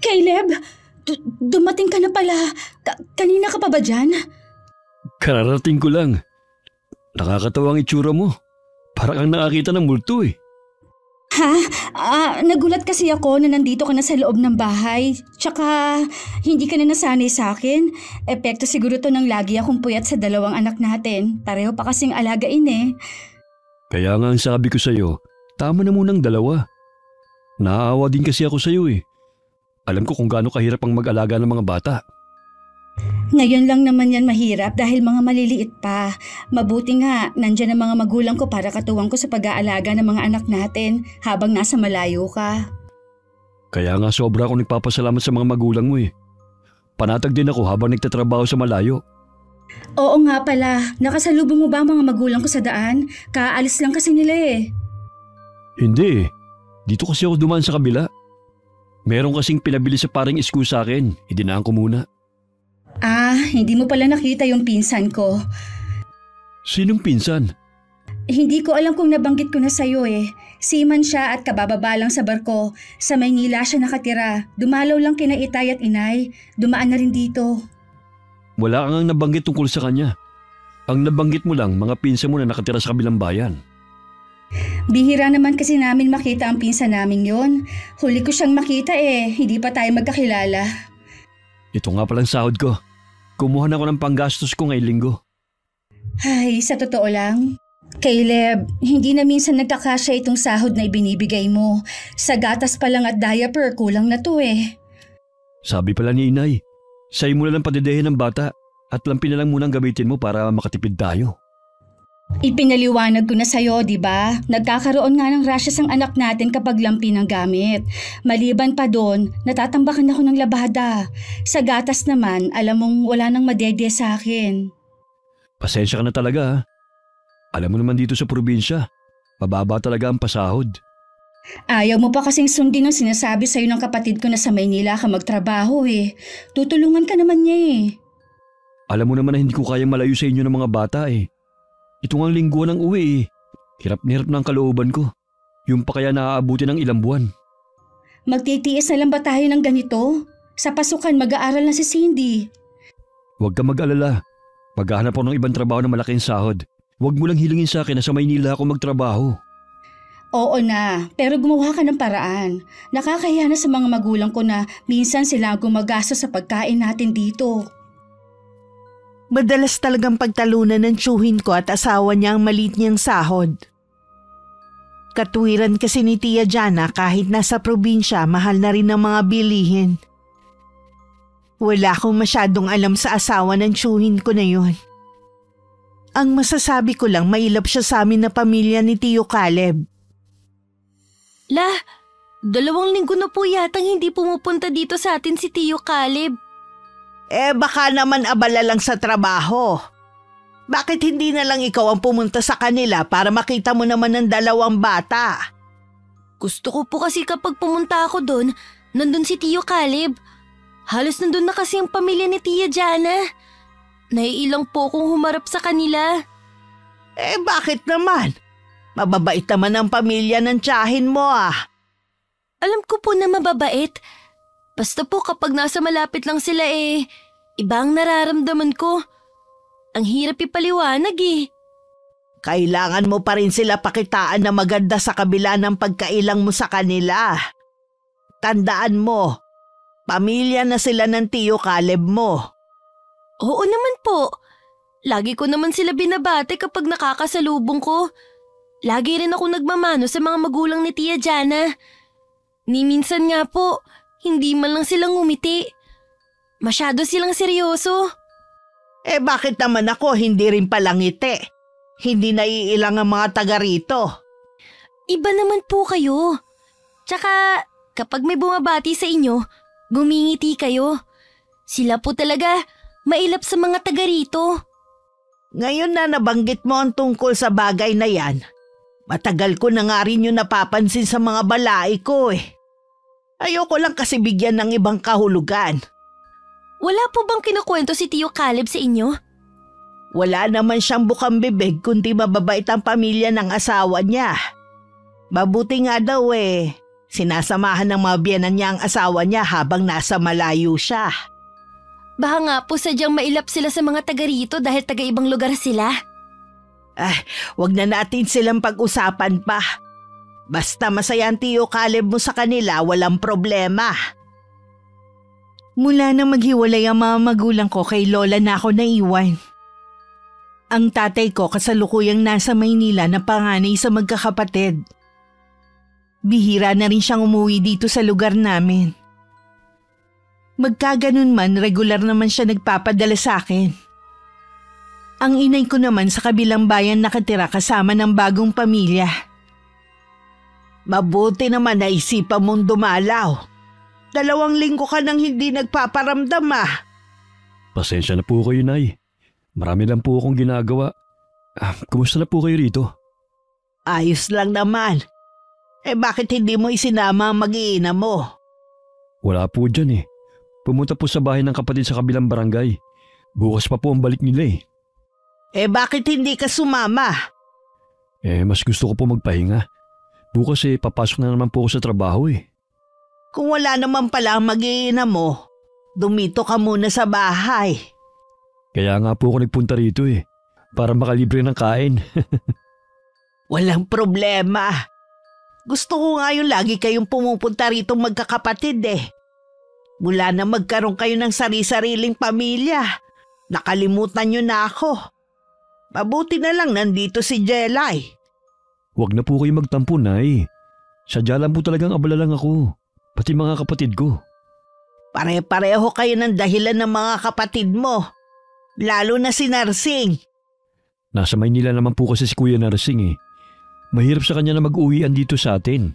Caleb, dumating ka na pala. Kanina ka pa ba dyan? Kararating ko lang. Nakakatawa ang itsura mo. Para kang nakakita ng multo eh. Nagulat kasi ako na nandito ka na sa loob ng bahay. Tsaka hindi ka na nasanay sa akin. Epekto siguro to ng lagi akong puyat sa dalawang anak natin. Pareho pa kasing alagain eh. Kaya nga ang sabi ko sa'yo, tama na munang dalawa. Naaawa din kasi ako sa'yo eh. Alam ko kung gaano kahirap ang mag-alaga ng mga bata. Ngayon lang naman yan mahirap dahil mga maliliit pa. Mabuti nga, nandyan ang mga magulang ko para katuwang ko sa pag-aalaga ng mga anak natin habang nasa malayo ka. Kaya nga sobra akong nagpapasalamat sa mga magulang mo eh. Panatag din ako habang nagtatrabaho sa malayo. Oo nga pala, nakasalubong mo ba ang mga magulang ko sa daan? Kaalis lang kasi nila eh. Hindi eh, dito kasi ako dumaan sa kabila. Meron kasing pinabili sa paring isko sa akin, idinaan ko muna. Hindi mo pala nakita yung pinsan ko. Sinong pinsan? Hindi ko alam kung nabanggit ko na sa'yo eh. Seaman siya at kabababa lang sa barko. Sa Maynila siya nakatira. Dumalaw lang kina Itay at Inay. Dumaan na rin dito. Wala kang nabanggit tungkol sa kanya. Ang nabanggit mo lang mga pinsan mo na nakatira sa kabilang bayan. Bihira naman kasi namin makita ang pinsan namin yon. Huli ko siyang makita eh. Hindi pa tayo magkakilala. Ito nga palang sahod ko. Kumuha na ako ng panggastos ko ngayong linggo. Ay, sa totoo lang, Caleb, hindi na minsan nagkakasya itong sahod na ibinibigay mo. Sa gatas pa lang at diaper, kulang na to eh. Sabi pala ni Inay, sa'yo mo na lang padedehin ng bata at lampin na lang munang gamitin mo para makatipid tayo. Ipinaliwanag ko na sa'yo, di ba? Nagkakaroon nga ng rashes ang anak natin kapag lampi ng gamit. Maliban pa doon, natatambakan ako ng labada. Sa gatas naman, alam mong wala nang madede sa akin. Pasensya ka na talaga ha. Alam mo naman dito sa probinsya, mababa talaga ang pasahod. Ayaw mo pa kasing sundin ang sinasabi sa'yo ng kapatid ko na sa Maynila ka magtrabaho eh. Tutulungan ka naman niya eh. Alam mo naman na hindi ko kayang malayo sa inyo ng mga bata eh. Ito nga linggo ng uwi eh. Hirap na hirap na ang kalooban ko. Yung pa kaya naaabuti ng ilang buwan. Magtitiis na lang ba tayo ng ganito? Sa pasukan mag-aaral na si Cindy. Huwag ka mag-alala. Maghahanap ako ng ibang trabaho na malaking sahod. Huwag mo lang hilingin sa akin na sa Maynila ako magtrabaho. Oo na, pero gumawa ka ng paraan. Nakakahiya na sa mga magulang ko na minsan sila gumagastos sa pagkain natin dito. Madalas talagang pagtalunan ng tiyuhin ko at asawa niya ang maliit niyang sahod. Katwiran kasi ni Tia Jana kahit nasa probinsya, mahal na rin ang mga bilihin. Wala akong masyadong alam sa asawa ng tiyuhin ko na yun. Ang masasabi ko lang, mailap siya sa amin na pamilya ni Tio Caleb. 2 linggo na po yatang hindi pumupunta dito sa atin si Tio Caleb. Baka naman abala lang sa trabaho. Bakit hindi na lang ikaw ang pumunta sa kanila para makita mo naman ng dalawang bata? Gusto ko po kasi kapag pumunta ako doon, nandun si Tio Caleb. Halos nandun na kasi ang pamilya ni Tia Jana. Naiilang po akong humarap sa kanila. Bakit naman? Mababait naman ang pamilya ng tiyahin mo ah. Alam ko po na mababait. Basta po kapag nasa malapit lang sila iba ang nararamdaman ko. Ang hirap ipaliwanag eh. Kailangan mo pa rin sila pakitaan na maganda sa kabila ng pagkailang mo sa kanila. Tandaan mo, pamilya na sila ng Tio Caleb mo. Oo naman po. Lagi ko naman sila binabate kapag nakakasalubong ko. Lagi rin ako nagmamano sa mga magulang ni Tia Jana. Ni minsan nga po, hindi man lang silang ngumiti. Masyado silang seryoso. Bakit naman ako hindi rin palangiti? Hindi naiilang ang mga taga rito. Iba naman po kayo. Tsaka kapag may bumabati sa inyo, gumingiti kayo. Sila po talaga mailap sa mga taga rito. Ngayon na nabanggit mo ang tungkol sa bagay na yan, matagal ko na nga rin yung napapansin sa mga balai ko eh. Ayoko lang kasi bigyan ng ibang kahulugan. Wala po bang kinukwento si Tio Caleb sa inyo? Wala naman siyang bukang bibig kundi mababait ang pamilya ng asawa niya. Mabuti nga daw Sinasamahan ng mga biyenan niya ang asawa niya habang nasa malayo siya. Baka nga po sadyang mailap sila sa mga taga rito dahil taga ibang lugar sila. Wag na natin silang pag-usapan pa. Basta masaya ang Tio Caleb mo sa kanila, walang problema. Mula nang maghiwalay ang mga magulang ko, kay Lola na ako naiwan. Ang tatay ko kasalukuyang nasa Maynila na panganay sa magkakapatid. Bihira na rin siyang umuwi dito sa lugar namin. Magkaganon man, regular naman siya nagpapadala sa akin. Ang inay ko naman sa kabilang bayan nakatira kasama ng bagong pamilya. Mabuti naman na isipan mong dumalaw. 2 linggo ka nang hindi nagpaparamdam Pasensya na po kayo, Nay. Marami lang po akong ginagawa. Kumusta na po kayo rito? Ayos lang naman. Bakit hindi mo isinama ang mag-iina mo? Wala po dyan eh. Pumunta po sa bahay ng kapatid sa kabilang barangay. Bukas pa po ang balik nila Bakit hindi ka sumama? Mas gusto ko po magpahinga. Bukas papasok na naman po ako sa trabaho Kung wala naman pala ang mag-iina mo, dumito ka muna sa bahay. Kaya nga po ako nagpunta rito para makalibre ng kain. Walang problema. Gusto ko nga yung lagi kayong pumupunta rito magkakapatid Mula na magkaroon kayo ng sari-sariling pamilya, nakalimutan nyo na ako. Mabuti na lang nandito si Jelay. Huwag na po kayo magtampo, Nay. Sadya lang po talagang abala lang ako, pati mga kapatid ko. Pare-pareho kayo ng dahilan ng mga kapatid mo, lalo na si Narsing. Nasa Maynila naman po kasi si Kuya Narsing Mahirap sa kanya na mag-uwian dito sa atin.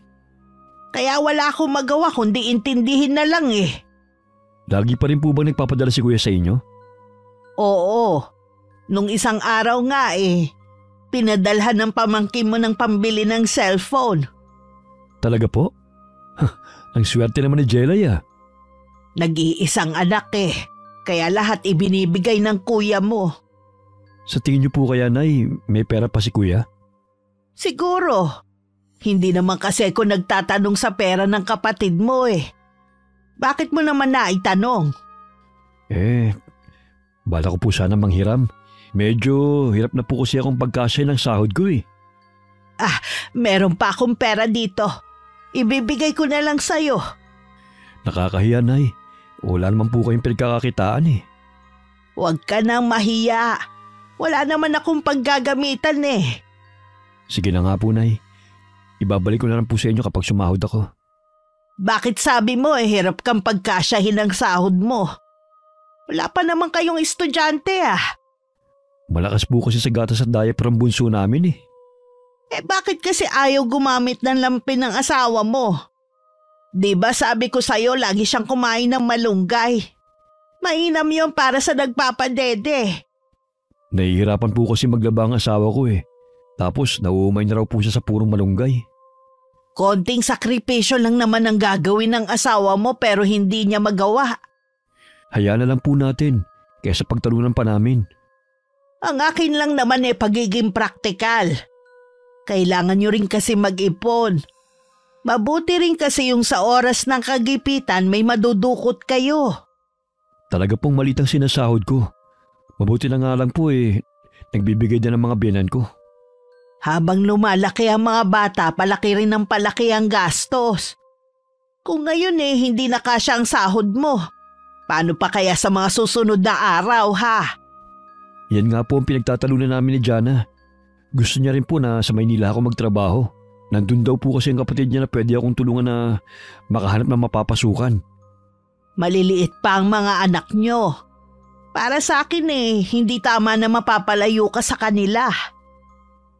Kaya wala akong magawa kundi intindihin na lang Lagi pa rin po ba nagpapadala si Kuya sa inyo? Oo. Nung isang araw nga pinadalhan ng pamangkin mo ng pambili ng cellphone. Talaga po? Ang swerte naman ni Jelay Nag-iisang anak kaya lahat ibinibigay ng kuya mo. Sa tingin niyo po kaya, Nay, may pera pa si Kuya? Siguro. Hindi naman kasi ako nagtatanong sa pera ng kapatid mo Bakit mo naman naitanong? Bala ko po sana manghiram. Medyo hirap na po kasi akong pagkasya ng sahod ko Meron pa akong pera dito. Ibibigay ko na lang sa'yo. Nakakahiya, Nay. Wala naman po kayong pinagkakakitaan Huwag ka nang mahiya. Wala naman akong paggagamitan Sige na nga po, Nay. Ibabalik ko na lang po sa inyo kapag sumahod ako. Bakit sabi mo hirap kang pagkasyahin ng sahod mo? Wala pa naman kayong estudyante Malakas po kasi sa gatas at diaper ang bunso namin Bakit kasi ayaw gumamit ng lampin ng asawa mo? Di ba sabi ko sa'yo lagi siyang kumain ng malunggay? Mainam yon para sa nagpapadede. Nahihirapan po kasi maglaba ang asawa ko Tapos nauumay na raw po siya sa purong malunggay. Konting sakripisyo lang naman ang gagawin ng asawa mo pero hindi niya magawa. Hayaan na lang po natin kaysa pagtalunan pa namin. Ang akin lang naman pagiging praktikal. Kailangan nyo rin kasi mag-ipon. Mabuti rin kasi yung sa oras ng kagipitan may madudukot kayo. Talaga pong maliit ang sinasahod ko. Mabuti na nga lang po nagbibigay din ng mga biyenan ko. Habang lumalaki ang mga bata, palaki rin ng palaki ang gastos. Kung ngayon hindi na kasya ang sahod mo, paano pa kaya sa mga susunod na araw Yan nga po ang pinagtatalunan namin ni Jana. Gusto niya rin po na sa Maynila ako magtrabaho. Nandun daw po kasi ang kapatid niya na pwede akong tulungan na makahanap ng mapapasukan. Maliliit pa ang mga anak nyo. Para sa akin hindi tama na mapapalayo ka sa kanila.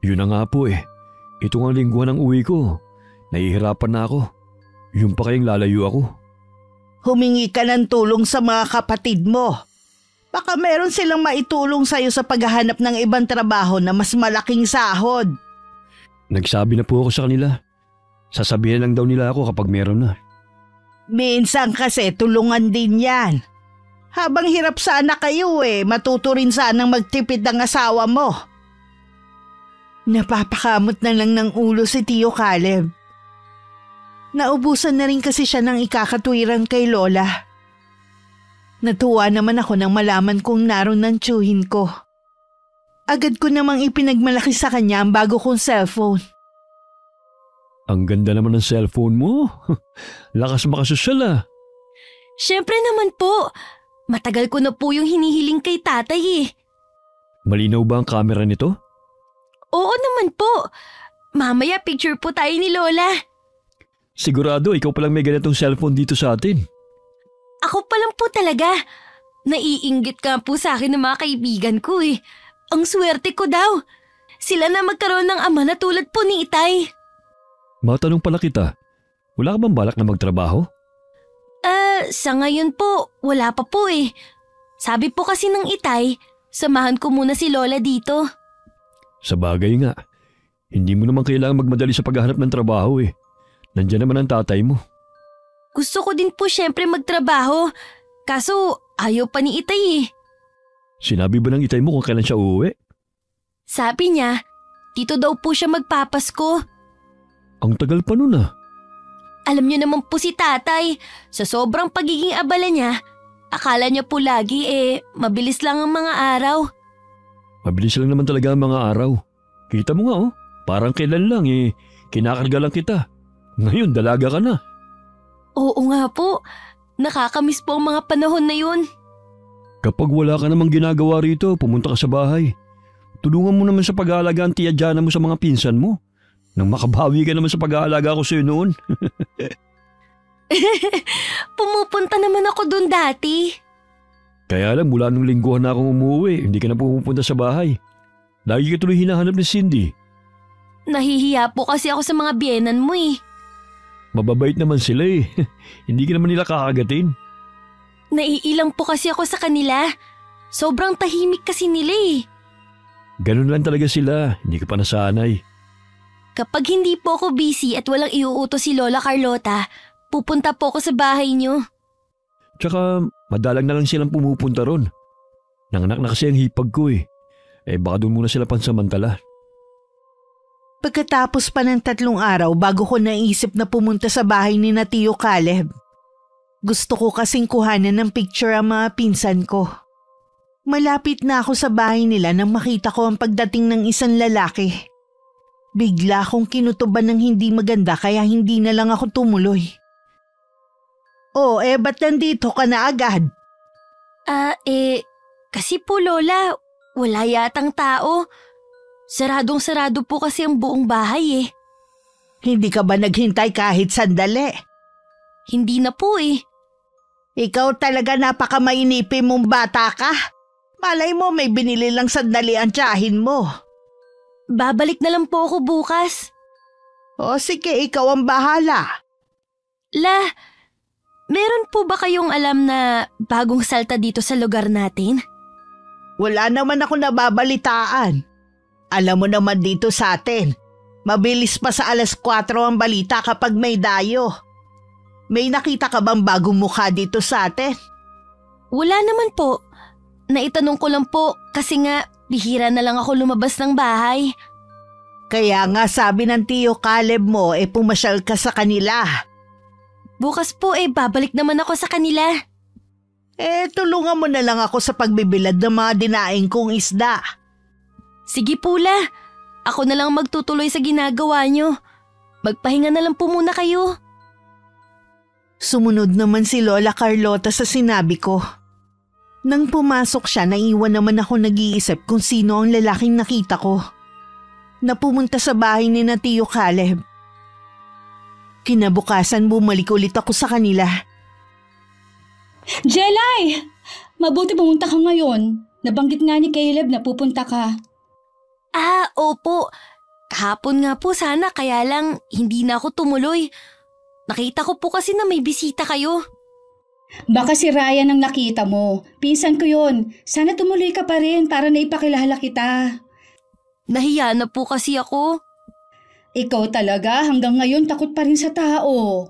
Yun na nga po Ito nga lingguhan ng uwi ko. Nahihirapan na ako. Yung pa kayong lalayo ako. Humingi ka ng tulong sa mga kapatid mo. Baka meron silang maitulong sa'yo sa paghahanap ng ibang trabaho na mas malaking sahod. Nagsabi na po ako sa kanila. Sasabihin lang daw nila ako kapag meron na. Minsan kasi tulungan din yan. Habang hirap sana kayo matuto rin sanang magtipid ang asawa mo. Napapakamot na lang ng ulo si Tio Caleb. Naubusan na rin kasi siya ng ikakatwiran kay Lola. Natuwa naman ako nang malaman kong naroon ng tiyuhin ko. Agad ko namang ipinagmalaki sa kanya ang bago kong cellphone. Ang ganda naman ng cellphone mo. Lakas makasosyal ah. Siyempre naman po. Matagal ko na po yung hinihiling kay tatay eh. Malinaw ba ang camera nito? Oo naman po. Mamaya picture po tayo ni Lola. Sigurado ikaw palang may ganitong cellphone dito sa atin. Ako pa lang po talaga. Naiinggit ka po sa akin ng mga kaibigan ko eh. Ang swerte ko daw. Sila na magkaroon ng ama na tulad po ni Itay. Matanong pala kita, wala ka bang balak na magtrabaho? Sa ngayon po, wala pa po eh. Sabi po kasi ng Itay, samahan ko muna si Lola dito. Sa bagay nga, hindi mo naman kailangan magmadali sa paghahanap ng trabaho eh. Nandiyan naman ang tatay mo. Gusto ko din po syempre magtrabaho, kaso ayaw pa ni Itay eh. Sinabi ba ng itay mo kung kailan siya uuwi? Sabi niya, dito daw po siya magpapasko. Ang tagal pa nun ah. Alam niyo naman po si tatay, sa sobrang pagiging abala niya, akala niya po lagi mabilis lang ang mga araw. Mabilis lang naman talaga ang mga araw. Kita mo nga oh, parang kailan lang kinakarga lang kita. Ngayon dalaga ka na. Oo nga po, nakakamiss po ang mga panahon na yun. Kapag wala ka namang ginagawa rito, pumunta ka sa bahay. Tulungan mo naman sa pag-aalaga ang tiya Jana mo sa mga pinsan mo. Nang makabawi ka naman sa pag-aalaga ko sa'yo noon. Pumupunta naman ako dun dati. Kaya lang mula nung lingguhan na akong umuwi, hindi ka na pumupunta sa bahay. Lagi ka tuloy hinahanap ni Cindy. Nahihiya po kasi ako sa mga biyenan mo eh. Mababait naman sila eh. Hindi ka naman nila kakagatin. Naiilang po kasi ako sa kanila. Sobrang tahimik kasi nila eh. Ganun lang talaga sila, hindi ka pa nasanay. Kapag hindi po ako busy at walang iuutos si Lola Carlota, pupunta po ako sa bahay niyo. Tsaka madalang na lang silang pumupunta ron. Nanganak na kasi ang hipag ko eh. Baka doon muna sila pansamantala. Pagkatapos pa ng 3 araw bago ko naisip na pumunta sa bahay ni na Tio Caleb. Gusto ko kasing kuhanan ng picture ang mga pinsan ko. Malapit na ako sa bahay nila nang makita ko ang pagdating ng isang lalaki. Bigla akong kinutuban ng hindi maganda kaya hindi na lang ako tumuloy. Ba't nandito ka na agad? Kasi po Lola, wala yatang tao. Saradong-sarado po kasi ang buong bahay eh. Hindi ka ba naghintay kahit sandali? Hindi na po eh. Ikaw talaga napakamainipin mong bata ka. Malay mo may binili lang sandali ang tiyahin mo. Babalik na lang po ako bukas. Sige, ikaw ang bahala. Meron po ba kayong alam na bagong salta dito sa lugar natin? Wala naman ako nababalitaan. Alam mo naman dito sa atin, mabilis pa sa 4:00 ang balita kapag may dayo. May nakita ka bang bagong mukha dito sa atin? Wala naman po. Naitanong ko lang po kasi nga bihira na lang ako lumabas ng bahay. Kaya nga sabi ng Tio Caleb mo pumasyal ka sa kanila. Bukas po babalik naman ako sa kanila. Tulungan mo na lang ako sa pagbibilad ng mga dinaing kong isda. Sige po La, ako na lang magtutuloy sa ginagawa nyo. Magpahinga na lang po muna kayo. Sumunod naman si Lola Carlota sa sinabi ko. Nang pumasok siya, naiwan naman ako nag-iisip kung sino ang lalaking nakita ko. Na pumunta sa bahay ni na Tio Caleb. Kinabukasan bumalik ulit ako sa kanila. Jelay! Mabuti pumunta ka ngayon. Nabanggit nga ni Caleb na pupunta ka. Opo. Kahapon nga po sana kaya lang hindi na ako tumuloy. Nakita ko po kasi na may bisita kayo. Baka si Ryan ang nakita mo. Pinsan ko yun. Sana tumuloy ka pa rin para naipakilala kita. Nahiya na po kasi ako. Ikaw talaga hanggang ngayon takot pa rin sa tao.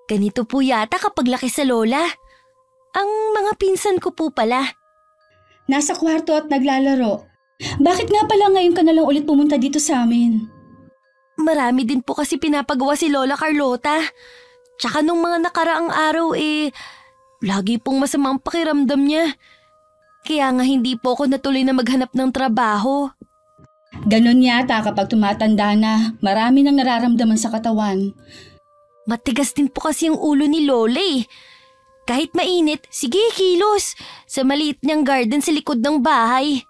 Ganito po yata kapag laki sa Lola. Ang mga pinsan ko po pala. Nasa kwarto at naglalaro. Bakit nga pala ngayon ka na lang ulit pumunta dito sa amin? marami din po kasi pinapagawa si Lola Carlota. Tsaka nung mga nakaraang araw lagi pong masamang pakiramdam niya. Kaya nga hindi po ako natuloy na maghanap ng trabaho. Ganon yata kapag tumatanda na, marami nang nararamdaman sa katawan. Matigas din po kasi yung ulo ni Lola eh. Kahit mainit, sige kilos. Sa maliit niyang garden sa likod ng bahay.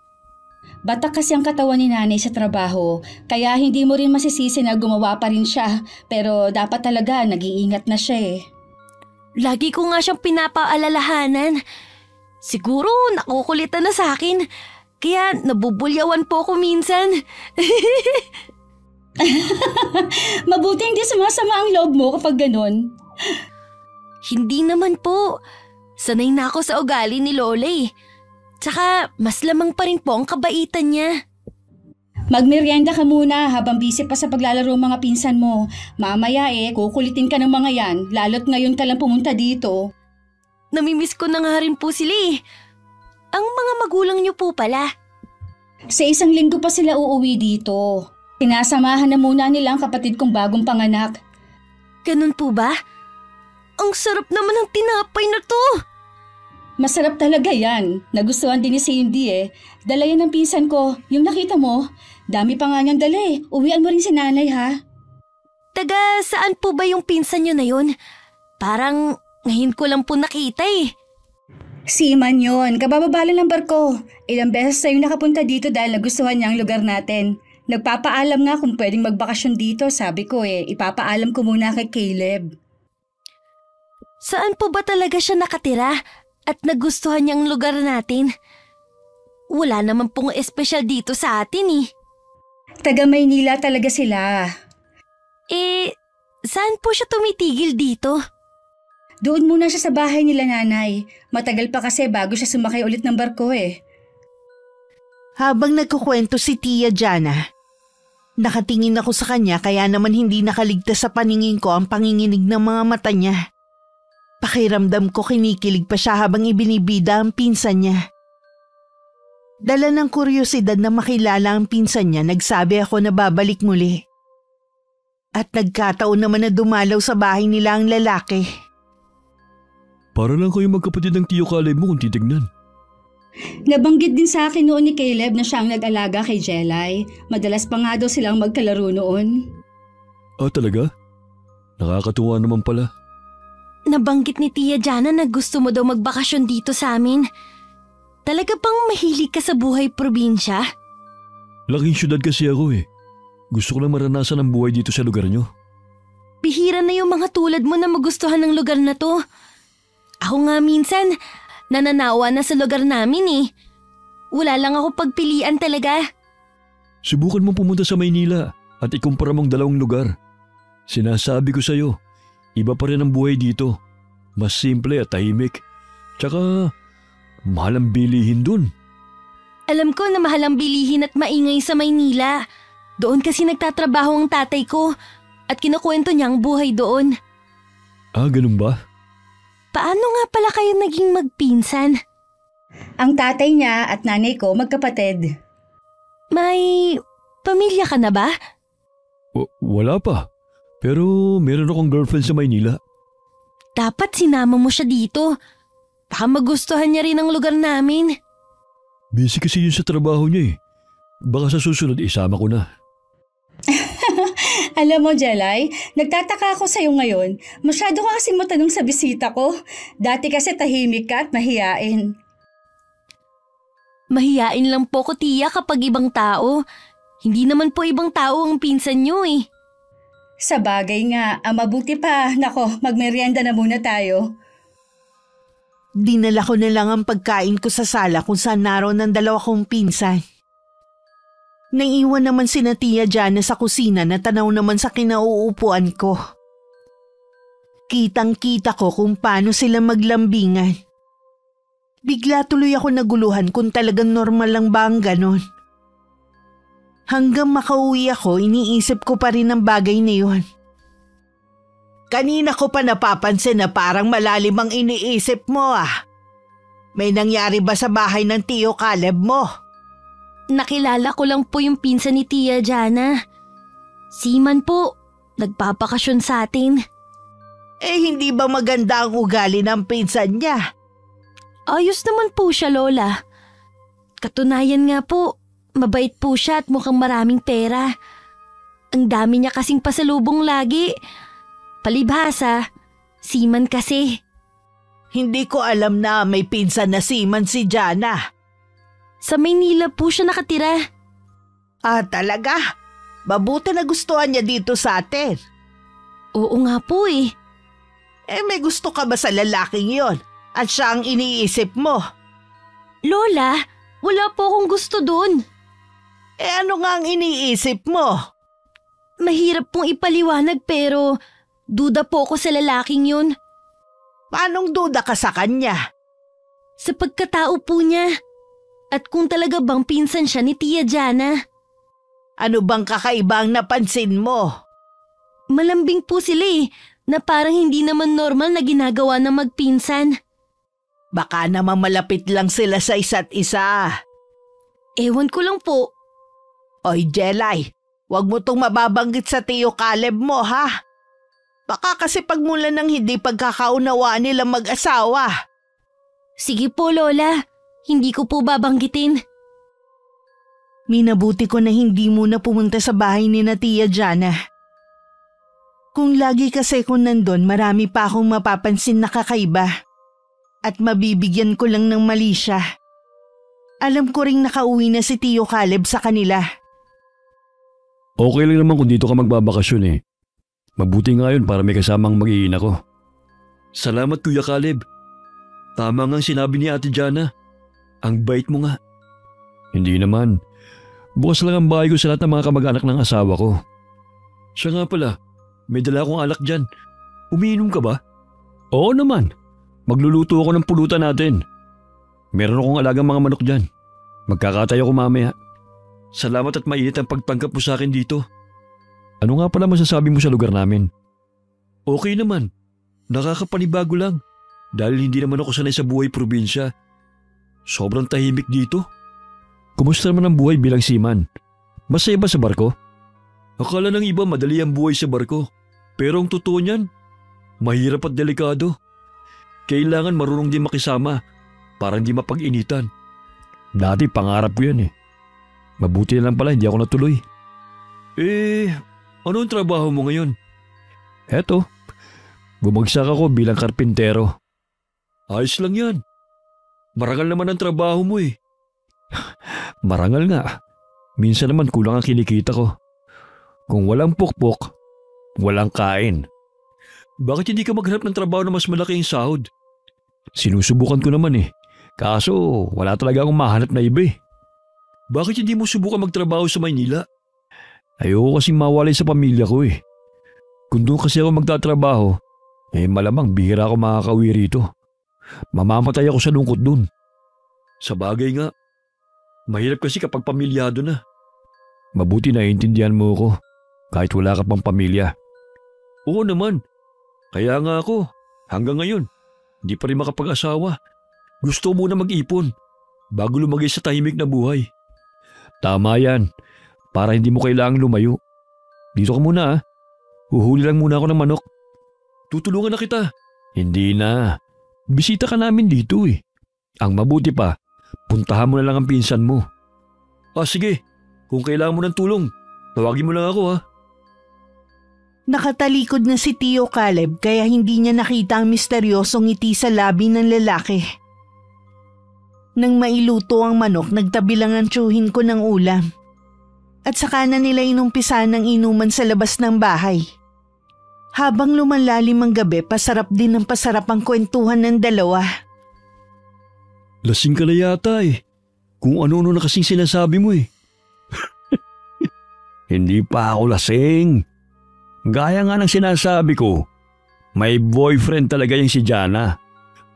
Batak kasi ang katawan ni nanay sa trabaho, kaya hindi mo rin masisisi na gumawa pa rin siya. Pero dapat talaga nag-iingat na siya eh. Lagi ko nga siyang pinapaalalahanan. Siguro nakukulitan na sa akin. Kaya nabubulyawan po ako minsan. Mabuti hindi sumasama ang loob mo kapag ganon. Hindi naman po. Sanay na ako sa ugali ni Lola eh. Tsaka mas lamang pa rin po ang kabaitan niya. Magmerienda ka muna habang busy pa sa paglalaro ang mga pinsan mo. Mamaya kukulitin ka ng mga yan, lalo't ngayon ka lang pumunta dito. Namimiss ko na nga rin po sila eh. Ang mga magulang niyo po pala. Sa 1 linggo pa sila uuwi dito. Sinasamahan na muna nila ang kapatid kong bagong panganak. Ganun po ba? Ang sarap naman ng tinapay na to. Masarap talaga yan. Nagustuhan din ni Cindy eh. Dala yan ng pinsan ko. Yung nakita mo, dami pa nga niyang dala eh. Uwian mo rin si nanay ha. Taga saan po ba yung pinsan niyo na yun? Parang ngayon ko lang po nakita eh. Seaman yun. Kabababala ng barko. Ilang beses na yung nakapunta dito dahil nagustuhan niya ang lugar natin. Nagpapaalam nga kung pwedeng magbakasyon dito. Sabi ko ipapaalam ko muna kay Caleb. Saan po ba talaga siya nakatira? At nagustuhan niyang lugar natin? Wala naman pong espesyal dito sa atin eh. Taga Maynila talaga sila. Saan po siya tumitigil dito? Doon muna siya sa bahay nila nanay. Matagal pa kasi bago siya sumakay ulit ng barko eh. Habang nagkukwento si Tia Jana, nakatingin ako sa kanya kaya naman hindi nakaligtas sa paningin ko ang panginginig ng mga mata niya. Pakiramdam ko kinikilig pa siya habang ibinibida ang pinsan niya. Dala ng kuryosidad na makilala ang pinsan niya, nagsabi ako na babalik muli. At nagkataon naman na dumalaw sa bahay nila ang lalaki. Para lang kayo magkapatid ng Tiyo Caleb mo kung titignan. Nabanggit din sa akin noon ni Caleb na siya ang nag-alaga kay Jelay. Madalas pa nga daw silang magkalaro noon. Ah, talaga? Nakakatuwa naman pala. Nabanggit ni Tia Jana na gusto mo daw magbakasyon dito sa amin. Talaga bang mahilig ka sa buhay probinsya? Laking syudad kasi ako eh. Gusto ko lang maranasan ang buhay dito sa lugar nyo. Bihira na yung mga tulad mo na magustuhan ng lugar na to. Ako nga minsan, nananawa na sa lugar namin eh. Wala lang ako pagpilian talaga. Subukan mong pumunta sa Maynila at ikumpara mong 2 lugar. Sinasabi ko sa'yo, iba pa rin ang buhay dito. Mas simple at tahimik. Tsaka, mahal ang bilihin dun. Alam ko na mahal ang bilihin at maingay sa Maynila. Doon kasi nagtatrabaho ang tatay ko at kinukwento niya ang buhay doon. Ah, ganun ba? Paano nga pala kayo naging magpinsan? Ang tatay niya at nanay ko magkapatid. May pamilya ka na ba? Wala pa. Pero meron akong girlfriend sa Maynila. Dapat sinama mo siya dito. Baka magustuhan niya rin ang lugar namin. Busy kasi yun sa trabaho niya eh. Baka sa susunod isama ko na. Alam mo, Jelay, nagtataka ako sa'yo ngayon. Masyado ka kasi matanong sa bisita ko. Dati kasi tahimik ka at mahiyain. Mahiyain lang po ko, Tia, kapag ibang tao. Hindi naman po ibang tao ang pinsan niyo eh. Sa bagay nga, mabuti pa. Nako, magmerienda na muna tayo. Dinala ko na lang ang pagkain ko sa sala kung saan naroon ang 2 kong pinsan. Naiwan naman si Tia Jana sa kusina na tanaw naman sa kinauupuan ko. Kitang-kita ko kung paano sila maglambingan. Bigla tuloy ako naguluhan kung talagang normal lang ba ang ganon. Hanggang makauwi ako, iniisip ko pa rin ang bagay na yun. Kanina ko pa napapansin na parang malalim ang iniisip mo ah. May nangyari ba sa bahay ng Tiyo Caleb mo? Nakilala ko lang po yung pinsan ni Tia Jana. Seaman po, nagpapakasyon sa atin. Hindi ba maganda ang ugali ng pinsan niya? Ayos naman po siya, Lola. Katunayan nga po, mabait po siya at mukhang maraming pera. Ang dami niya kasing pasalubong lagi. Palibhasa, seaman kasi. Hindi ko alam na may pinsan na seaman si Jana. Sa Maynila po siya nakatira. Talaga? Mabuti na gustuhan niya dito sa atin. Oo nga po eh. May gusto ka ba sa lalaking yon? At siya ang iniisip mo? Lola, wala po akong gusto dun. Ano nga ang iniisip mo? Mahirap pong ipaliwanag pero duda po ako sa lalaking yun. Paanong duda ka sa kanya? Sa pagkatao po niya. At kung talaga bang pinsan siya ni Tia Jana. Ano bang kakaibang napansin mo? Malambing po sila na parang hindi naman normal na ginagawa ng magpinsan. Baka naman malapit lang sila sa isa't isa. Ewan ko lang po. Oy, Jelay, wag mo tong mababanggit sa Tio Caleb mo, ha? Baka kasi pagmulan ng hindi pagkakaunawaan nilang mag-asawa. Sige po, Lola. Hindi ko po babanggitin. Minabuti ko na hindi muna pumunta sa bahay ni na Tia Jana. Kung lagi kasi kung nandun, marami pa akong mapapansin na kakaiba. At mabibigyan ko lang ng mali siya. Alam ko ring nakauwi na si Tio Caleb sa kanila. Okay lang naman kung dito ka magbabakasyon eh. Mabuti nga yun para may kasamang mag-iina ko. Salamat Kuya Caleb. Tama nga ang sinabi ni Ate Jana. Ang bait mo nga. Hindi naman. Bukas lang ang bahay ko sa lahat ng mga kamag-anak ng asawa ko. Siya nga pala, may dala akong alak dyan. Umiinom ka ba? Oo naman. Magluluto ako ng pulutan natin. Meron akong alagang mga manok dyan. Magkakatay ako mamaya. Salamat at mainit ang pagtanggap mo sa akin dito. Ano nga pala masasabi mo sa lugar namin? Okay naman. Nakakapanibago lang. Dahil hindi naman ako sanay sa buhay probinsya. Sobrang tahimik dito. Kumusta naman ang buhay bilang seaman? Masaya ba sa barko? Akala ng iba madali ang buhay sa barko. Pero ang totoo niyan, mahirap at delikado. Kailangan marunong din makisama para hindi mapag-initan. Dati pangarap ko yan eh. Mabuti na lang pala hindi ako natuloy. Ano ang trabaho mo ngayon? Eto, bumagsak ako bilang karpintero. Ayos lang yan. Marangal naman ang trabaho mo eh. Marangal nga. Minsan naman kulang ang kinikita ko. Kung walang pukpok, walang kain. Bakit hindi ka maghanap ng trabaho na mas malaki yung sahod? Sinusubukan ko naman eh. Kaso wala talaga akong mahanap na iba eh. Bakit hindi mo subukan magtrabaho sa Maynila? Ayoko kasing mawalay sa pamilya ko eh. Kung doon kasi ako magtatrabaho, malamang bihira ako makakauwi rito. Mamamatay ako sa lungkot doon. Sa bagay nga, mahirap kasi kapag pamilyado na. Mabuti naiintindihan mo ako kahit wala ka pang pamilya. Oo naman. Kaya nga ako, hanggang ngayon, hindi pa rin makapag-asawa. Gusto muna mag-ipon bago lumagay sa tahimik na buhay. Tama yan, para hindi mo kailangang lumayo. Dito ka muna Uhuli lang muna ako ng manok. Tutulungan na kita. Hindi na. Bisita ka namin dito eh. Ang mabuti pa, puntahan mo na lang ang pinsan mo. Sige. Kung kailangan mo ng tulong, tawagin mo lang ako Nakatalikod na si Tio Caleb kaya hindi niya nakita ang misteryosong ngiti sa labi ng lalaki. Nang mailuto ang manok, nagtabi lang ang tsuhin ko ng ulam. At saka na nila inumpisa ng inuman sa labas ng bahay. Habang lumanlalim ang gabi, pasarap din ng pasarap ang kwentuhan ng dalawa. Lasing ka na yata eh. Kung ano-ano na kasing sinasabi mo eh. Hindi pa ako lasing. Gaya nga ng sinasabi ko, may boyfriend talaga yung si Jana.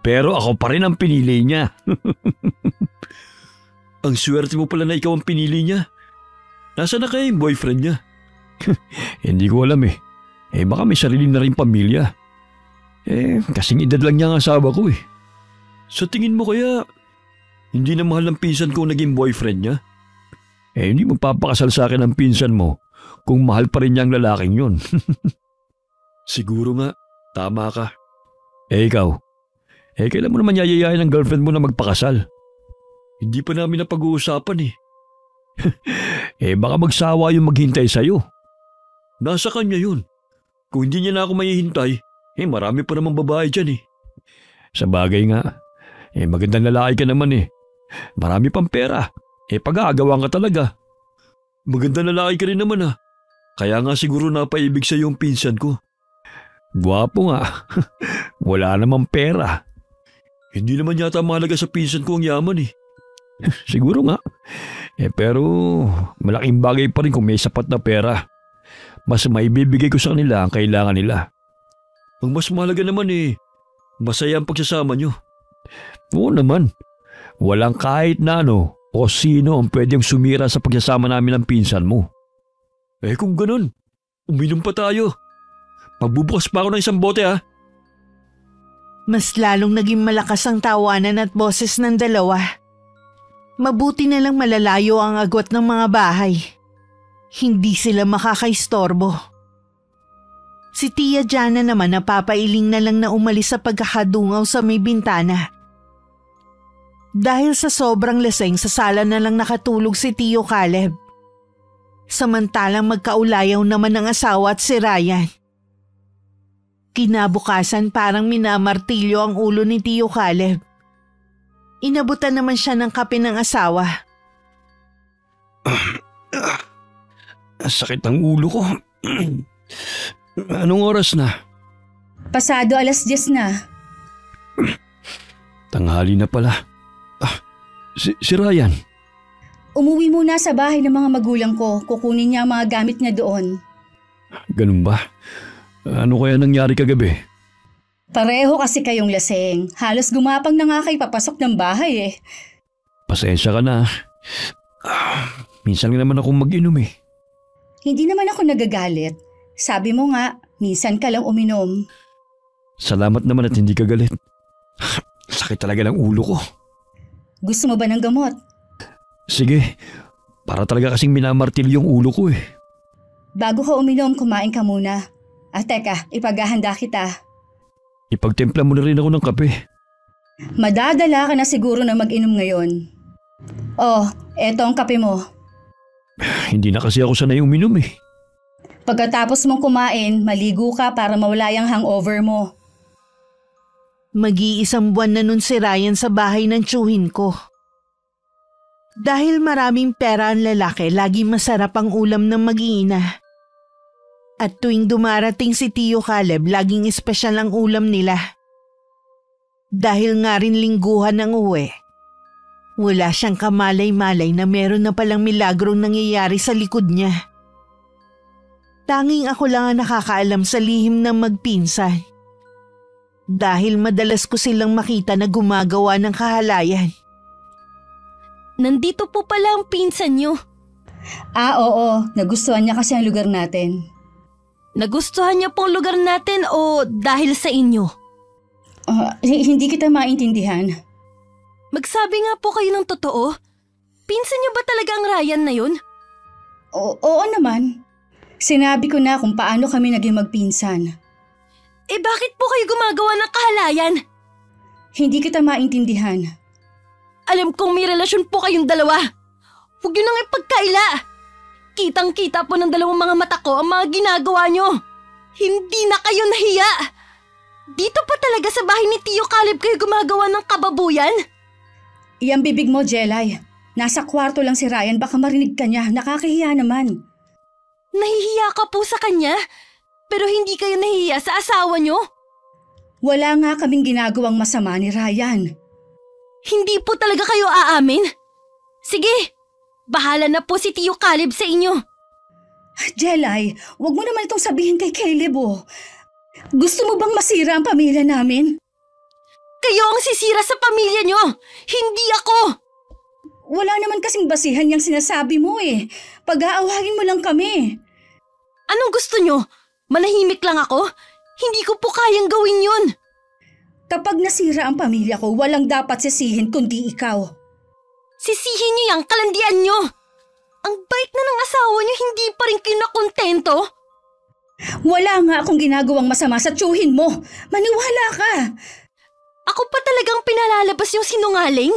Pero ako pa rin ang pinili niya. Ang swerte mo pala na ikaw ang pinili niya. Nasaan na kaya yung boyfriend niya? Hindi ko alam eh. Baka may sarili na rin pamilya. Kasing edad lang niya ang asawa ko eh. Sa tingin mo kaya, hindi na mahal ng pinsan ko naging boyfriend niya? Hindi magpapakasal sa akin ang pinsan mo kung mahal pa rin niya ang lalaking yun. Siguro nga, tama ka. Ikaw, kailan mo naman yayayain ang girlfriend mo na magpakasal? Hindi pa namin napag-uusapan eh. Baka magsawa yung maghintay sa'yo. Nasa kanya yun. Kung hindi niya na ako mahihintay, marami pa namang babae dyan eh. Sa bagay nga, magandang lalaki ka naman eh. Marami pang pera. Pag-aagawan ka talaga. Magandang lalaki ka rin naman ah. Kaya nga siguro napaibig sa'yo yung pinsan ko. Gwapo nga. Wala namang pera. Hindi naman yata mahalaga sa pinsan ko ang yaman eh. Siguro nga. Pero malaking bagay pa rin kung may sapat na pera. Mas maibibigay ko sa kanila ang kailangan nila. Ang mas mahalaga naman masaya ang pagsasama nyo. Oo naman. Walang kahit na ano o sino ang pwedeng sumira sa pagsasama namin ng pinsan mo. Kung ganun, uminom pa tayo. Magbubukas pa ako ng isang bote ha. Mas lalong naging malakas ang tawanan at boses ng dalawa. Mabuti na lang malalayo ang agwat ng mga bahay. Hindi sila makakaistorbo. Si Tia Jana naman napapailing na lang na umalis sa pagkakadungaw sa may bintana. Dahil sa sobrang laseng, sa sala na lang nakatulog si Tio Caleb. Samantalang magkaulayaw naman ang asawa at si Ryan. Kinabukasan parang minamartilyo ang ulo ni Tio Caleb. Inabutan naman siya ng kape ng asawa. Sakit ang ulo ko. Anong oras na? Pasado 10:00 na. Tanghali na pala. Si Ryan. Umuwi muna sa bahay ng mga magulang ko. Kukunin niya ang mga gamit niya doon. Ganun ba? Ano kaya nangyari kagabi? Pareho kasi kayong laseng. Halos gumapang na nga kayo papasok ng bahay eh. Pasensya ka na. Minsan nga naman akong mag-inom eh. Hindi naman ako nagagalit. Sabi mo nga, minsan ka lang uminom. Salamat naman at hindi ka galit. Sakit talaga ng ulo ko. Gusto mo ba ng gamot? Sige, para talaga kasing minamartilyo yung ulo ko eh. Bago ka uminom, kumain ka muna. Teka, ipaghahanda kita. Ipagtimpla mo na rin ako ng kape. Madadala ka na siguro na mag-inom ngayon. Eto ang kape mo. Hindi na kasi ako sanay uminom eh. Pagkatapos mong kumain, maligo ka para mawala yung hangover mo. Mag-iisang buwan na nun si Ryan sa bahay ng tiyuhin ko. Dahil maraming pera ang lalaki, laging masarap ang ulam ng mag-iina. At tuwing dumarating si Tio Caleb, laging espesyal ang ulam nila. Dahil nga rin lingguhan ng uwi, wala siyang kamalay-malay na meron na palang milagrong nangyayari sa likod niya. Tanging ako lang ang nakakaalam sa lihim ng magpinsan. Dahil madalas ko silang makita na gumagawa ng kahalayan. Nandito po pala ang pinsan niyo. Oo. Nagustuhan niya kasi ang lugar natin. Nagustuhan niya pong lugar natin o dahil sa inyo? Hindi kita maintindihan. Magsabi nga po kayo ng totoo. Pinsan niyo ba talaga ang Ryan na yun? Oo naman. Sinabi ko na kung paano kami naging magpinsan. Bakit po kayo gumagawa ng kahalayan? Hindi kita maintindihan. Alam kong may relasyon po kayong dalawa. Huwag niyo nang ipagkaila. Kitang-kita po ng dalawang mga mata ko ang mga ginagawa niyo. Hindi na kayo nahiya. Dito pa talaga sa bahay ni Tio Caleb kayo gumagawa ng kababuyan? Iyang bibig mo, Jelay. Nasa kwarto lang si Ryan, baka marinig ka niya. Nakakahiya naman. Nahihiya ka po sa kanya? Pero hindi kayo nahihiya sa asawa niyo? Wala nga kaming ginagawang masama ni Ryan. Hindi po talaga kayo aamin? Sige, bahala na po si Tio Caleb sa inyo. Jelay, wag mo naman itong sabihin kay Caleb Gusto mo bang masira ang pamilya namin? Kayo ang sisira sa pamilya niyo, hindi ako! Wala naman kasing basihan yung sinasabi mo Pag-aawagin mo lang kami. Anong gusto niyo? Manahimik lang ako? Hindi ko po kayang gawin yun. Kapag nasira ang pamilya ko, walang dapat sisihin kundi ikaw. Sisihin niyo yung kalandian niyo. Ang bait na ng asawa niyo, hindi pa rin kinakontento? Wala nga akong ginagawang masama sa tiyuhin mo. Maniwala ka. Ako pa talagang pinalalabas yung sinungaling?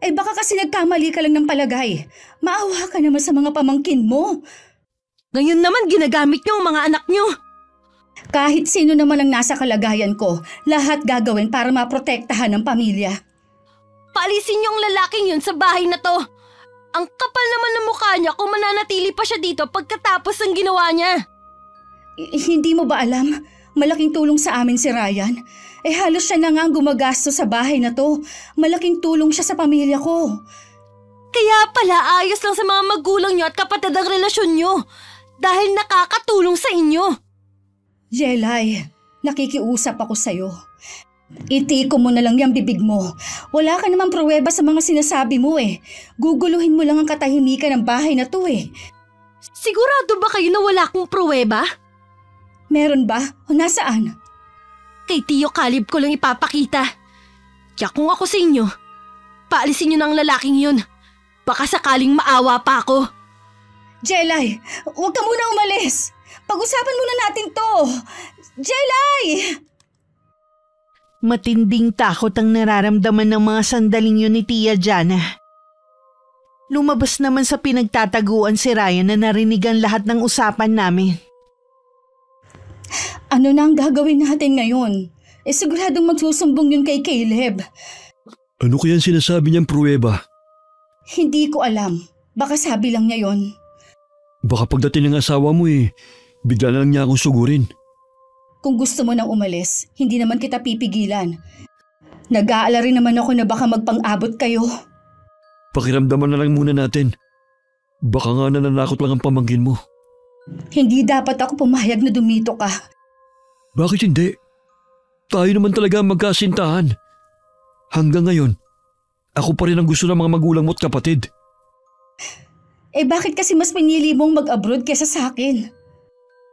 Eh baka kasi nagkamali ka lang ng palagay. Maawa ka naman sa mga pamangkin mo. Ngayon naman ginagamit niyo ang mga anak niyo. Kahit sino naman ang nasa kalagayan ko, lahat gagawin para maprotektahan ng pamilya. Paalisin niyo ang lalaking yun sa bahay na to. Ang kapal naman ng mukha niya kung mananatili pa siya dito pagkatapos ng ginawa niya. Hindi mo ba alam? Malaking tulong sa amin si Ryan. Eh halos siya na nga ang gumagastos sa bahay na to. Malaking tulong siya sa pamilya ko. Kaya pala ayos lang sa mga magulang niyo at kapatid ang relasyon niyo. Dahil nakakatulong sa inyo. Jelay, nakikiusap ako sa'yo. Itiko mo na lang yung bibig mo. Wala ka namang pruweba sa mga sinasabi mo eh. Guguluhin mo lang ang katahimikan ng bahay na to eh. Sigurado ba kayo na wala akong pruweba? Meron ba? O nasaan? Kay Tio Caleb ko lang ipapakita. Kaya kung ako sa inyo, paalisin niyo na ang lalaking yun. Baka sakaling maawa pa ako. Jelay, huwag ka muna umalis. Pag-usapan muna natin to. Jelay! Matinding takot ang nararamdaman ng mga sandaling yun ni Tia Jana. Lumabas naman sa pinagtataguan si Ryan na narinigan lahat ng usapan namin. Ano na ang gagawin natin ngayon? Eh siguradong magsusumbong yun kay Caleb. Ano kaya sinasabi niyang pruweba? Hindi ko alam. Baka sabi lang niya yon. Baka pagdating ng asawa mo bigla na lang niya akong sugurin. Kung gusto mo nang umalis, hindi naman kita pipigilan. Nag-aalala rin naman ako na baka magpang-abot kayo. Pakiramdaman na lang muna natin. Baka nga nananakot lang ang pamangkin mo. Hindi dapat ako pumayag na dumito ka. Bakit hindi? Tayo naman talaga magkasintahan. Hanggang ngayon, ako pa rin ang gusto ng mga magulang mo at kapatid. Eh bakit kasi mas pinili mong mag-abroad kesa sa akin?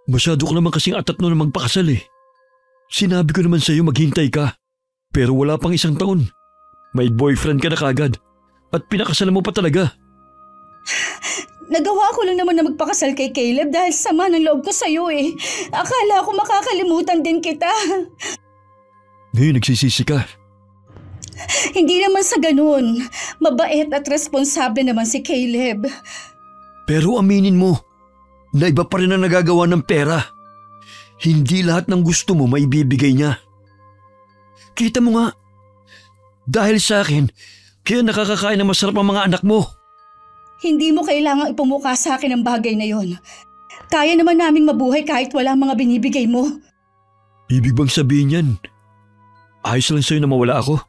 Masyado ka naman kasing atat na magpakasal eh. Sinabi ko naman sa'yo maghintay ka. Pero wala pang isang taon. May boyfriend ka na kagad. At pinakasalan mo pa talaga. Nagawa ko lang naman na magpakasal kay Caleb dahil sama ng loob ko sa'yo eh. Akala ko makakalimutan din kita. Ngayon nagsisisi ka. Hindi naman sa ganun. Mabait at responsable naman si Caleb. Pero aminin mo, na iba pa rin ang nagagawa ng pera. Hindi lahat ng gusto mo maibibigay niya. Kita mo nga, dahil sa akin, kaya nakakakain ng masarap ang mga anak mo. Hindi mo kailangang ipumukha sa akin ang bagay na yon. Kaya naman naming mabuhay kahit wala mga binibigay mo. Ibig bang sabihin yan? Ayos lang sa'yo na mawala ako?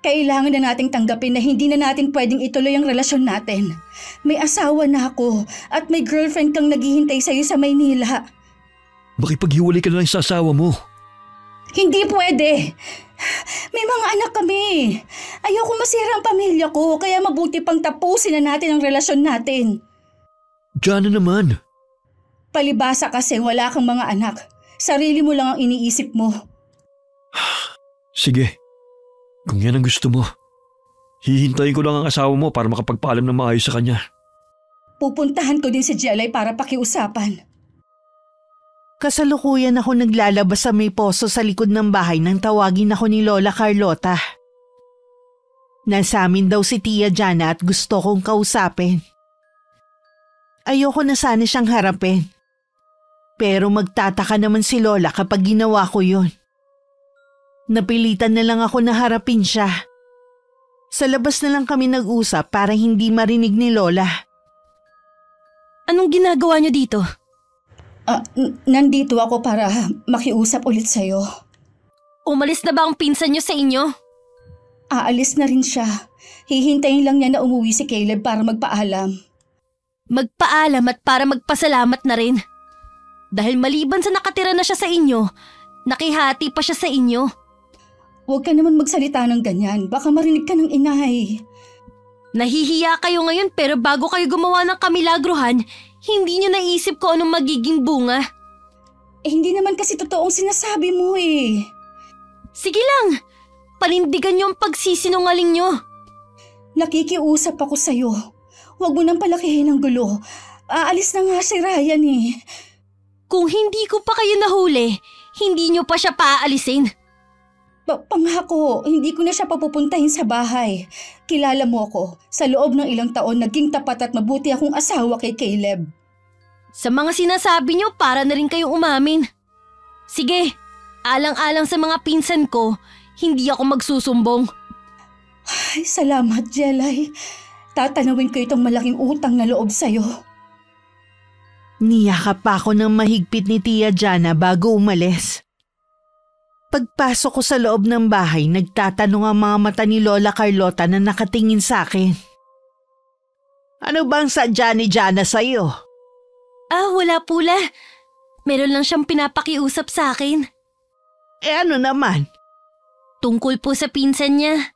Kailangan na nating tanggapin na hindi na natin pwedeng ituloy ang relasyon natin. May asawa na ako at may girlfriend kang naghihintay sa'yo sa Maynila. Makipaghiwalay ka na lang sa asawa mo. Hindi pwede. May mga anak kami. Ayoko masira ang pamilya ko kaya mabuti pang tapusin na natin ang relasyon natin. Diyan na naman. Palibasa kasi wala kang mga anak. Sarili mo lang ang iniisip mo. Sige. Kung yan ang gusto mo, hihintayin ko lang ang asawa mo para makapagpaalam ng maayos sa kanya. Pupuntahan ko din si Jelay para pakiusapan. Kasalukuyan ako naglalabas sa may poso sa likod ng bahay nang tawagin ako ni Lola Carlota. Nasa amin daw si Tia Jana at gusto kong kausapin. Ayoko na sana siyang harapin. Pero magtataka naman si Lola kapag ginawa ko yun. Napilitan na lang ako na harapin siya. Sa labas na lang kami nag-usap para hindi marinig ni Lola. Anong ginagawa niyo dito? Nandito ako para makiusap ulit sa'yo. Umalis na ba ang pinsan niyo sa inyo? Aalis na rin siya. Hihintayin lang niya na umuwi si Caleb para magpaalam. Magpaalam at para magpasalamat na rin. Dahil maliban sa nakatira na siya sa inyo, nakihati pa siya sa inyo. Huwag ka naman magsalita ng ganyan. Baka marinig ka ng inay. Nahihiya kayo ngayon pero bago kayo gumawa ng kamilagrohan, hindi niyo naisip ko anong magiging bunga. Hindi naman kasi totoong sinasabi mo eh. Sige lang, panindigan niyo ang pagsisinungaling niyo. Nakikiusap ako sa'yo. Huwag mo nang palakihin ang gulo. Aalis na nga si Ryan eh. Kung hindi ko pa kayo nahuli, hindi nyo pa siya paaalisin. Pangako, hindi ko na siya papupuntahin sa bahay. Kilala mo ako. Sa loob ng ilang taon, naging tapat at mabuti akong asawa kay Caleb. Sa mga sinasabi nyo, para na rin kayong umamin. Sige, alang-alang sa mga pinsan ko, hindi ako magsusumbong. Ay, salamat, Jelay. Tatanawin ko itong malaking utang na loob sa'yo. Niyakap pa ako ng mahigpit ni Tia Jana bago umalis. Pagpasok ko sa loob ng bahay, nagtatanong ang mga mata ni Lola Carlota na nakatingin sa akin. Ano bang sadya ni Jana sa'yo? Wala pula. Meron lang siyang pinapakiusap sa akin. Ano naman? Tungkol po sa pinsan niya.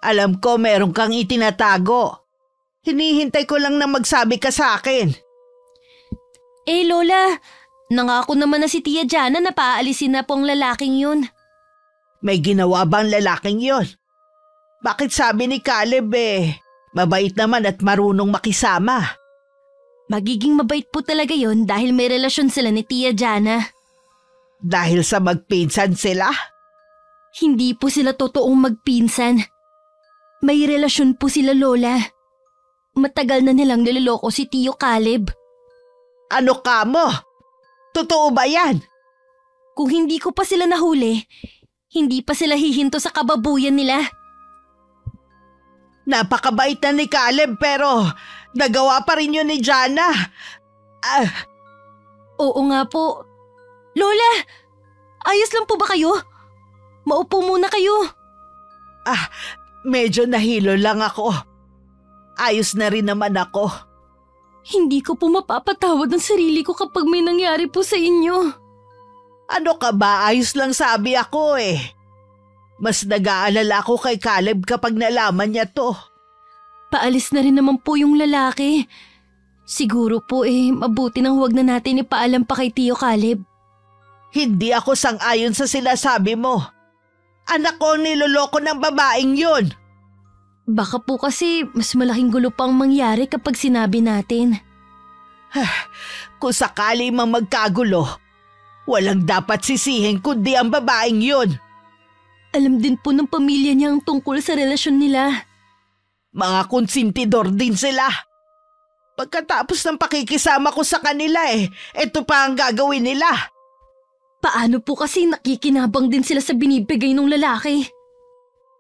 Alam ko meron kang itinatago. Hinihintay ko lang na magsabi ka sa akin. Lola, nangako naman na si Tia Jana na paaalisin na po ang lalaking yun. May ginawa bang lalaking yun? Bakit sabi ni Caleb mabait naman at marunong makisama? Magiging mabait po talaga yun dahil may relasyon sila ni Tia Jana. Dahil sa magpinsan sila? Hindi po sila totoong magpinsan. May relasyon po sila, Lola. Matagal na nilang niloloko si Tio Caleb. Ano ka mo? Totoo ba yan? Kung hindi ko pa sila nahuli, hindi pa sila hihinto sa kababuyan nila. Napakabait na ni Caleb pero nagawa pa rin yun ni Jana. Oo nga po. Lola, ayos lang po ba kayo? Maupo muna kayo. Medyo nahilo lang ako. Ayos na rin naman ako. Hindi ko po mapapatawad ang sarili ko kapag may nangyari po sa inyo. Ano ka ba? Ayos lang sabi ako Mas nag-aalala ako kay Caleb kapag nalaman niya to. Paalis na rin naman po yung lalaki. Siguro po mabuti nang huwag na natin ipaalam pa kay Tio Caleb. Hindi ako sang-ayon sa sinasabi mo. Anak ko ang niloloko ng babaeng yun. Baka po kasi mas malaking gulo pang mangyari kapag sinabi natin. Kung sakali mang magkagulo, walang dapat sisihin kundi ang babaeng yun. Alam din po ng pamilya niya ang tungkol sa relasyon nila. Mga konsintidor din sila. Pagkatapos ng pakikisama ko sa kanila ito pa ang gagawin nila. Paano po kasi nakikinabang din sila sa binibigay ng lalaki?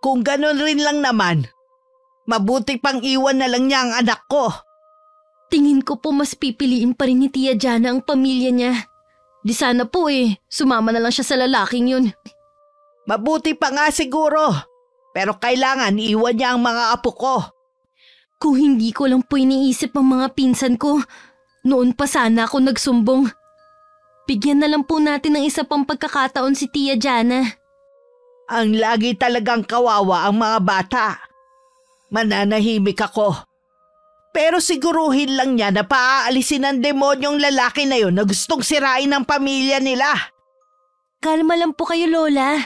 Kung ganon rin lang naman, mabuti pang iwan na lang niya ang anak ko. Tingin ko po mas pipiliin pa rin ni Tia Jana ang pamilya niya. Di sana po sumama na lang siya sa lalaking yun. Mabuti pa nga siguro, pero kailangan iwan niya ang mga apo ko. Kung hindi ko lang po iniisip ang mga pinsan ko, noon pa sana ako nagsumbong. Bigyan na lang po natin ng isa pang pagkakataon si Tia Jana. Ang lagi talagang kawawa ang mga bata. Mananahimik ako. Pero siguruhin lang niya na paaalisin ng demonyong lalaki na yun na gustong sirain ang pamilya nila. Kalma lang po kayo, Lola.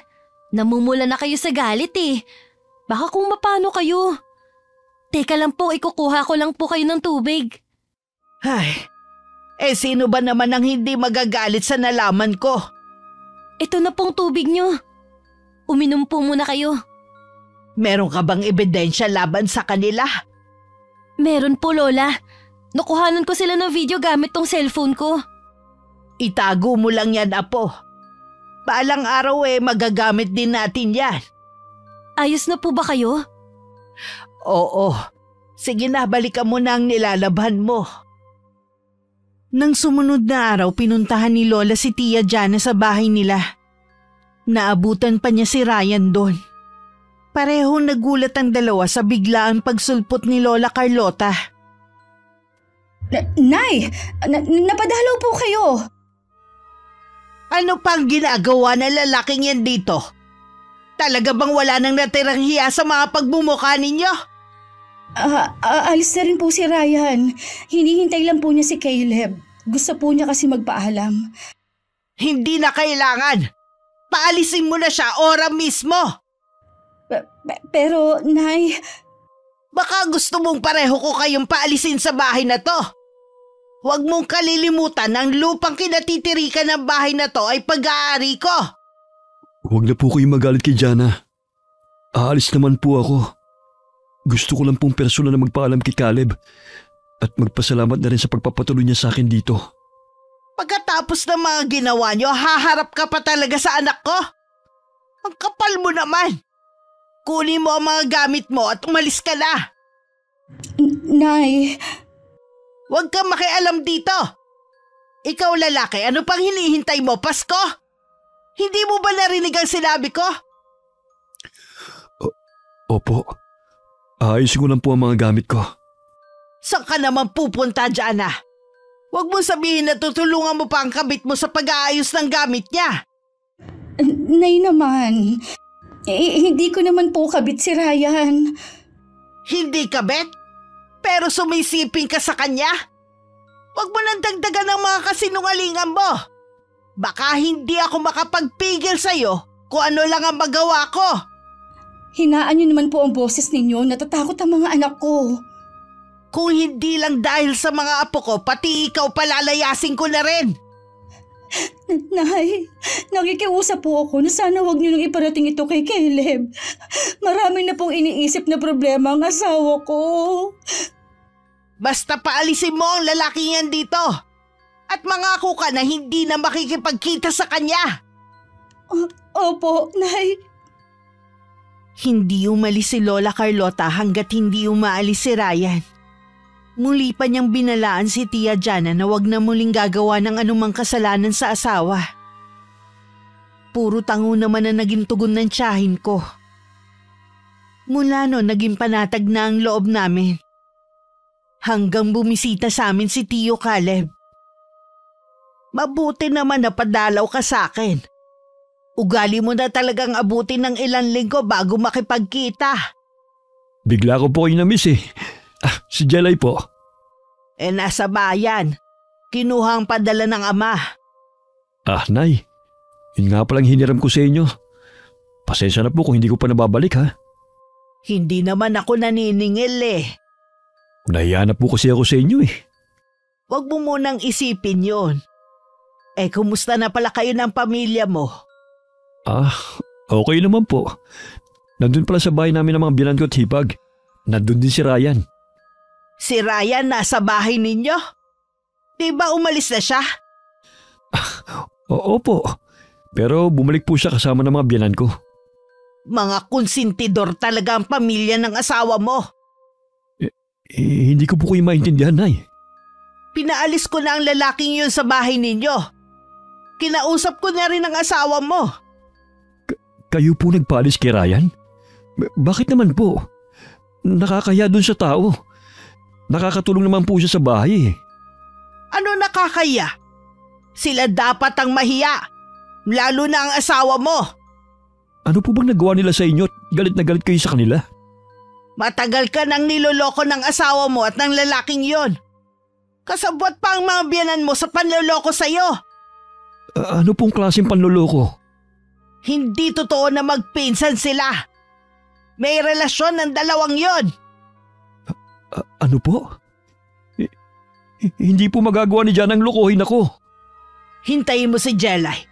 Namumula na kayo sa galit Baka kung mapano kayo. Teka lang po, ikukuha ko lang po kayo ng tubig. Sino ba naman ang hindi magagalit sa nalaman ko? Ito na pong tubig nyo. Uminom po muna kayo. Meron ka bang ebidensya laban sa kanila? Meron po, Lola. Nakuhanan ko sila ng video gamit tong cellphone ko. Itago mo lang yan, Apo. Paalang araw magagamit din natin yan. Ayos na po ba kayo? Oo. Sige na, balikan mo na ang nilalabhan mo. Nang sumunod na araw, pinuntahan ni Lola si Tia Jana sa bahay nila. Naabutan pa niya si Ryan doon. Parehong nagulat ang dalawa sa biglaan pagsulpot ni Lola Carlota. Nay! Napadalaw po kayo! Ano pang ginagawa ng lalaking yan dito? Talaga bang wala nang natirang hiya sa mga pagmumukha ninyo? Alis na rin po si Ryan. Hinihintay lang po niya si Caleb. Gusto po niya kasi magpaalam. Hindi na kailangan. Paalisin mo na siya ora mismo. Pero, Nay... Baka gusto mong pareho ko kayong paalisin sa bahay na to. Huwag mong kalilimutan ang lupang kinatitirikan ng bahay na to ay pag-aari ko. Huwag na po kayong magalit kay Jana. Aalis naman po ako. Gusto ko lang pong personal na magpaalam kay Caleb at magpasalamat na rin sa pagpapatuloy niya sa akin dito. Pagkatapos ng mga ginawa niyo, haharap ka pa talaga sa anak ko? Ang kapal mo naman. Kunin mo ang mga gamit mo at umalis ka na. Nay, Huwag kang makialam dito. Ikaw lalaki, ano pang hinihintay mo, Pasko? Hindi mo ba narinig ang sinabi ko? Opo. Ayusin ko lang po ang mga gamit ko. Saan ka naman pupunta, Jana? Huwag mo sabihin na tutulungan mo pa ang kabit mo sa pag-aayos ng gamit niya. Nay naman. Hindi ko naman po kabit si Ryan. Hindi kabit? Pero sumisiping ka sa kanya? Huwag mo nang dagdagan ng mga kasinungalingan mo. Baka hindi ako makapagpigil sa'yo kung ano lang ang magawa ko. Hinaan niyo naman po ang boses ninyo. Natatakot ang mga anak ko. Kung hindi lang dahil sa mga apo ko, pati ikaw palalayasin ko na rin. Nay, nakikiusap po ako na sana huwag niyo nang iparating ito kay Caleb. Marami na pong iniisip na problema ang asawa ko. Basta paalisin mo ang lalaking yan dito. At mangako ka na hindi na makikipagkita sa kanya. Opo, Nay. Hindi umalis si Lola Carlota hanggat hindi umaalis si Ryan. Muli pa niyang binalaan si Tia Jana na wag na muling gagawa ng anumang kasalanan sa asawa. Puro tango naman na naging tugon ng tiyahin ko. Mula noon naging panatag na ang loob namin. Hanggang bumisita sa amin si Tio Caleb. Mabuti naman na padalaw ka sa akin. Ugali mo na talagang abutin ng ilang linggo bago makipagkita. Bigla ko po kayo na-miss eh. Si Jelay po. Nasa bayan. Kinuha ang padala ng ama. Nay. Yun nga palang hiniram ko sa inyo. Pasensya na po kung hindi ko pa nababalik ha. Hindi naman ako naniningil eh. Nahiya na po kasi ako sa inyo eh. Huwag mo munang isipin yon. Kumusta na pala kayo ng pamilya mo? Okay naman po. Nandun pala sa bahay namin ng mga binan ko at hipag. Nandun din si Ryan. Si Ryan nasa bahay ninyo? Di ba umalis na siya? Opo. Pero bumalik po siya kasama ng mga biyanan ko. Mga konsentidor talaga ang pamilya ng asawa mo. Hindi ko po kayo maintindihan, Nay. Pinaalis ko na ang lalaking yun sa bahay ninyo. Kinausap ko na rin ang asawa mo. Kayo po nagpaalis kay Ryan? Bakit naman po? Nakakaya dun sa tao. Nakakatulong naman po siya sa bahay eh. Ano nakakaya? Sila dapat ang mahiya. Lalo na ang asawa mo. Ano po bang nagawa nila sa inyo at galit na galit kayo sa kanila? Matagal ka nang niloloko ng asawa mo at ng lalaking yon. Kasabwat pa ang mga biyanan mo sa panloloko sa'yo. Ano pong klaseng panloloko? Hindi totoo na magpinsan sila. May relasyon ng dalawang yon. Ano po? Hindi po magagawa ni Jan ang lokohin ako. Hintayin mo si Jelay.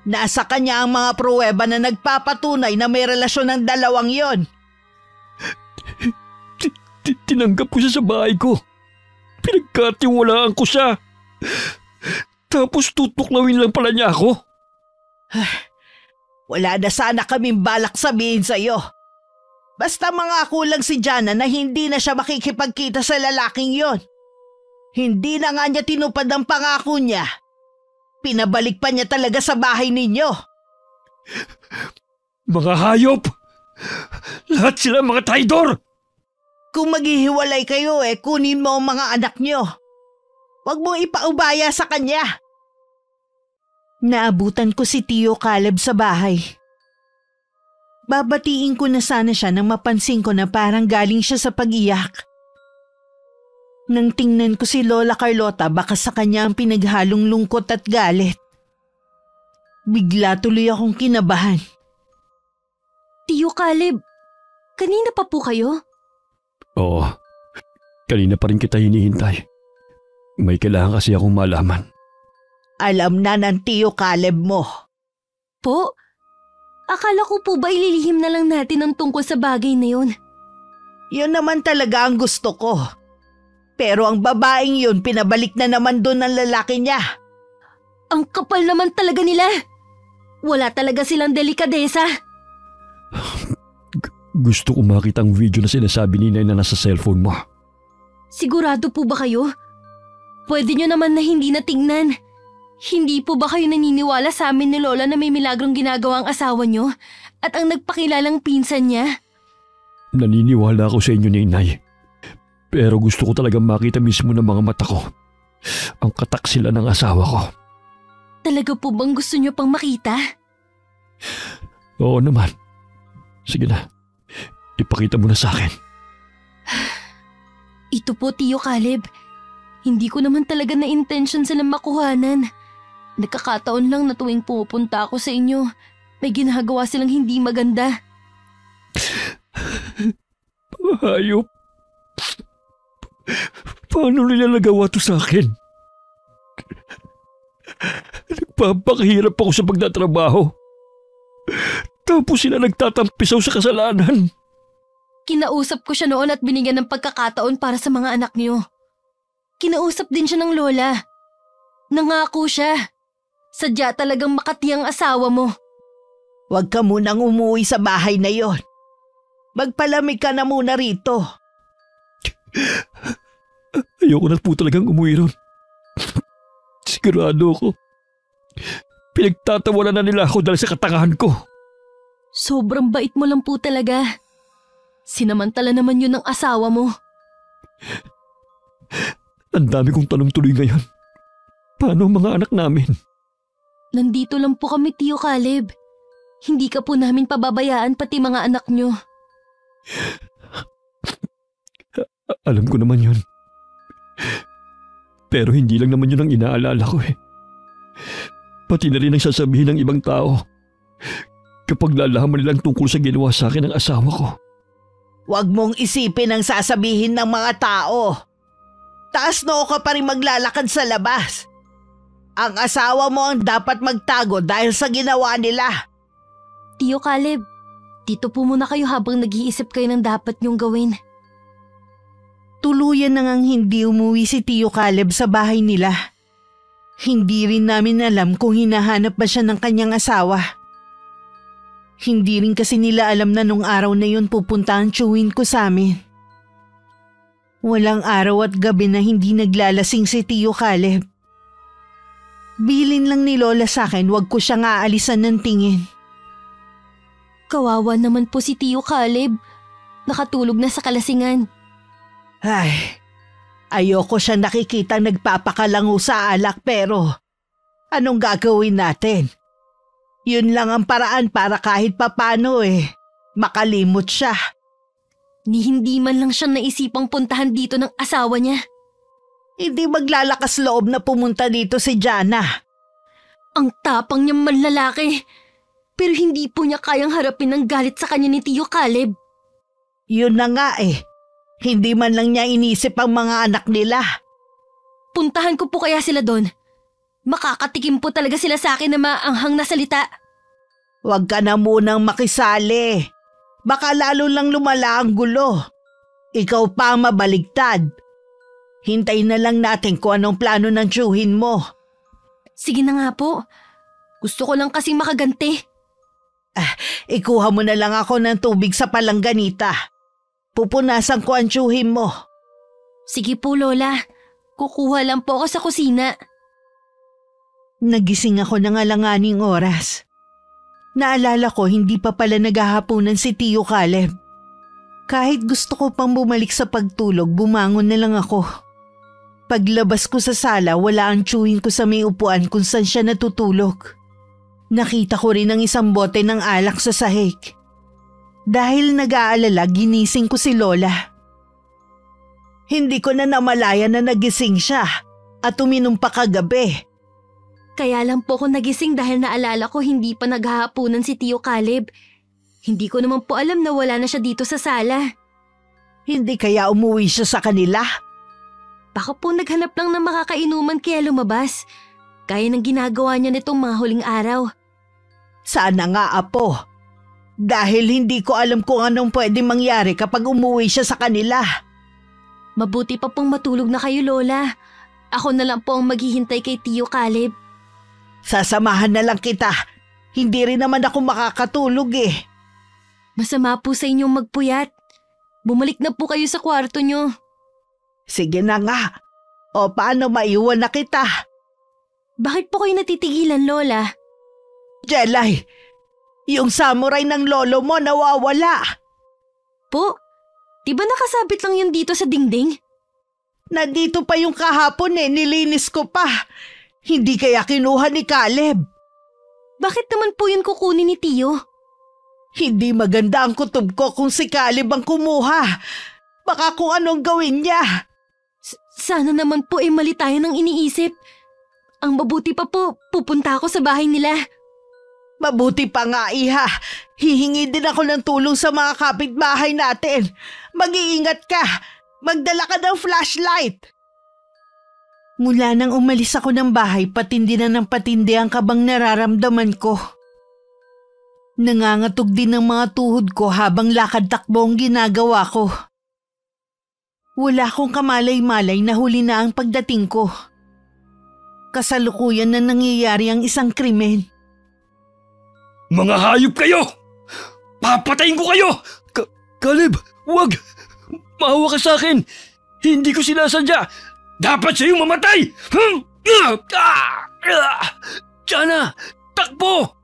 Nasa kanya ang mga pruweba na nagpapatunay na may relasyon ng dalawang yon. Tinanggap ko siya sa bahay ko. Pinagkatiwalaan ko siya. Tapos tutuklawin lang pala niya ako. Wala na sana kaming balak sabihin sa'yo. Basta mangako lang si Jana na hindi na siya makikipagkita sa lalaking yon. Hindi na nga niya tinupad ang pangako niya. Pinabalik pa niya talaga sa bahay ninyo. Mga hayop! Lahat sila mga traidor! Kung maghihiwalay kayo kunin mo ang mga anak niyo. Huwag mong ipaubaya sa kanya. Naabutan ko si Tio Caleb sa bahay. Babatiin ko na sana siya nang mapansin ko na parang galing siya sa pag-iyak. Nang tingnan ko si Lola Carlota, baka sa kanya ang pinaghalong lungkot at galit. Bigla tuloy akong kinabahan. Tio Caleb, kanina pa po kayo? Oo, kanina pa rin kita hinihintay. May kailangan kasi akong malaman. Alam na ng Tiyo Caleb mo. Po? Akala ko po ba ililihim na lang natin ang tungkol sa bagay na yun? Yun naman talaga ang gusto ko. Pero ang babaeng yun pinabalik na naman doon ng lalaki niya. Ang kapal naman talaga nila. Wala talaga silang delikadesa. Gusto ko makita ang video na sinasabi ni Inay na nasa cellphone mo. Sigurado po ba kayo? Pwede nyo naman na hindi natingnan. Hindi po ba kayo naniniwala sa amin ni Lola na may milagrong ginagawa ang asawa nyo at ang nagpakilalang pinsan niya? Naniniwala ako sa inyo ni Inay. Pero gusto ko talagang makita mismo ng mga mata ko ang kataksilan ng asawa ko. Talaga po bang gusto nyo pang makita? Oo naman. Sige na. Ipakita mo na sa akin. Ito po, Tiyo Caleb. Hindi ko naman talaga na-intention silang makuhanan. Nagkakataon lang na tuwing pupunta ako sa inyo, may ginagawa silang hindi maganda. Hayop. Paano nila nagawa to sa akin? Nagpapakahirap ako sa pagtatrabaho. Tapos sila nagtatampisaw sa kasalanan. Kinausap ko siya noon at binigyan ng pagkakataon para sa mga anak niyo. Kinausap din siya ng lola. Nangako siya. Sadya talagang makati ang asawa mo. Huwag ka munang umuwi sa bahay na yon. Magpalamig ka na muna rito. Ayoko na po talagang umuwi ron. Sigurado ako. Pinagtatawanan na nila ako dahil sa katangahan ko. Sobrang bait mo lang po talaga. Sinamantala naman yun ng asawa mo. Ang dami kong tanong tuloy ngayon. Paano ang mga anak namin? Nandito lang po kami, Tiyo Caleb. Hindi ka po namin pababayaan pati mga anak nyo. Alam ko naman yun. Pero hindi lang naman yun ang inaalala ko eh. Pati na rin ang sasabihin ng ibang tao kapag lalaman nilang tungkol sa ginawa sa akin ng asawa ko. Huwag mong isipin ang sasabihin ng mga tao. Taas noo ka pa rin maglalakad sa labas. Ang asawa mo ang dapat magtago dahil sa ginawa nila. Tiyo Caleb, dito po muna kayo habang nag-iisip kayo ng dapat niyong gawin. Tuluyan na ngang hindi umuwi si Tiyo Caleb sa bahay nila. Hindi rin namin alam kung hinahanap ba siya ng kanyang asawa. Hindi rin kasi nila alam na nung araw na yun pupunta ang tiyuhin ko sa amin. Walang araw at gabi na hindi naglalasing si Tiyo Caleb. Bilin lang ni Lola sa akin wag ko siyang aalisan ng tingin. Kawawa naman po si Tiyo Caleb. Nakatulog na sa kalasingan. Ay, ayoko siya nakikita nagpapakalango sa alak pero anong gagawin natin? Yun lang ang paraan para kahit papano makalimot siya. Ni hindi man lang siya naisipang puntahan dito ng asawa niya. Hindi maglalakas loob na pumunta dito si Jana. Ang tapang niyang manlalaki. Pero hindi po niya kayang harapin ang galit sa kanya ni Tiyo Caleb. Yun na nga Hindi man lang niya inisip ang mga anak nila. Puntahan ko po kaya sila doon. Makakatikim po talaga sila sa akin na maanghang na salita. Huwag ka na munang makisali. Baka lalo lang lumala ang gulo. Ikaw pa ang mabaligtad. Hintayin na lang natin kung anong plano ng tiyuhin mo. Sige na nga po. Gusto ko lang kasing makaganti. Ikuha mo na lang ako ng tubig sa palangganita. Pupunasan ko ang tiyuhin mo. Sige po, Lola. Kukuha lang po ako sa kusina. Nagising ako ng alanganing oras. Naalala ko hindi pa pala naghahaponan si Tiyo Caleb. Kahit gusto ko pang bumalik sa pagtulog, bumangon na lang ako. Paglabas ko sa sala, wala ang tiyuhin ko sa may upuan kung saan siya natutulog. Nakita ko rin ang isang bote ng alak sa sahig. Dahil nag-aalala, ginising ko si Lola. Hindi ko na namalaya na nagising siya at uminom pa kagabi. Kaya lang po ako nagising dahil naalala ko hindi pa naghahaponan si Tiyo Caleb. Hindi ko naman po alam na wala na siya dito sa sala. Hindi kaya umuwi siya sa kanila? Baka po naghanap lang ng makakainuman kaya lumabas. Gaya ng ginagawa niya nitong mga huling araw. Sana nga, Apo. Dahil hindi ko alam kung anong pwede mangyari kapag umuwi siya sa kanila. Mabuti pa pong matulog na kayo, Lola. Ako na lang po ang maghihintay kay Tio Caleb. Sasamahan na lang kita. Hindi rin naman ako makakatulog eh. Masama po sa inyong magpuyat. Bumalik na po kayo sa kwarto niyo. Sige na nga. O paano maiwan na kita? Bakit po kayo natitigilan, Lola? Jelay, yung samurai ng lolo mo nawawala. Po, di ba nakasabit lang yun dito sa dingding? Nandito pa yung kahapon nilinis ko pa. Hindi kaya kinuha ni Caleb. Bakit naman po yun kukunin ni Tio? Hindi maganda ang kutob ko kung si Caleb ang kumuha. Baka kung anong gawin niya. Sana naman po mali tayo ng iniisip. Ang mabuti pa po, pupunta ako sa bahay nila. Mabuti pa nga, Iha. Hihingi din ako ng tulong sa mga kapitbahay natin. Mag-iingat ka. Magdala ka ng flashlight. Mula nang umalis ako ng bahay, patindi na ng patindi ang kabang nararamdaman ko. Nangangatog din ng mga tuhod ko habang lakad-takbo ang ginagawa ko. Wala akong kamalay-malay na huli na ang pagdating ko. Kasalukuyan na nangyayari ang isang krimen. Mga hayop kayo! Papatayin ko kayo! Caleb, wag! Maawa ka sa akin! Hindi ko sinasadya! Dapat sa'yong mamatay! Jana! Takbo!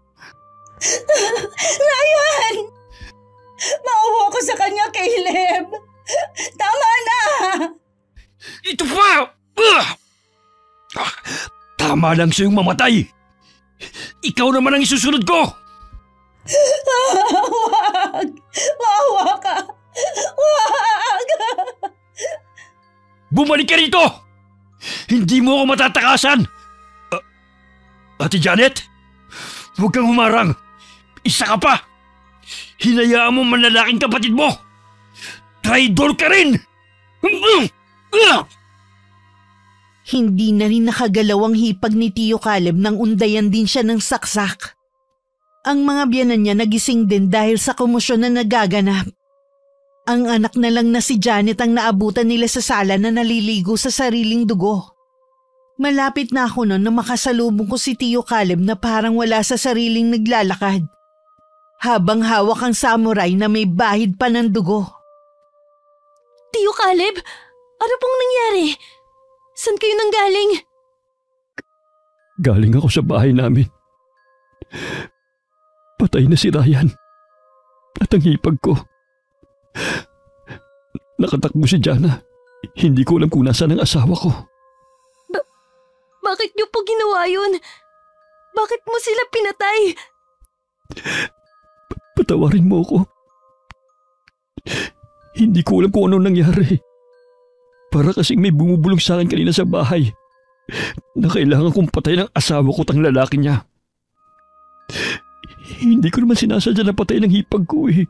Ryan! Maawa ko sa kanya, Caleb! Tama na! Ito pa! Tama lang sa'yong mamatay! Ikaw naman ang isusunod ko! Wag! Maawa ka! Wag! Bumalik ka rito! Hindi mo ako matatakasan! Ate Janet, huwag kang humarang! Isa ka pa! Hinayaan mo manlalaking kapatid mo! Traidor ka rin! Hindi na rin nakagalaw ang hipag ni Tio Caleb nang undayan din siya ng saksak. Ang mga biyanan niya nagising din dahil sa komosyon na nagaganap. Ang anak na lang na si Janet ang naabutan nila sa sala na naliligo sa sariling dugo. Malapit na ako noon na makasalubong ko si Tio Caleb na parang wala sa sariling naglalakad. Habang hawak ang samurai na may bahid pa ng dugo. Tio Caleb, ano pong nangyari? Saan kayo nanggaling? Galing ako sa bahay namin. Patay na si Ryan. At ang hipag ko. Nakatakbo si Jana. Hindi ko alam kung nasaan ang asawa ko. Bakit niyo po ginawa yun? Bakit mo sila pinatay? Patawarin mo ako. Hindi ko alam kung ano nangyari. Para kasing may bumubulong sa akin kanina sa bahay na kailangan kong patayin ang asawa ko at ang lalaki niya. Hindi ko naman sinasadya na patayin ang hipag ko eh.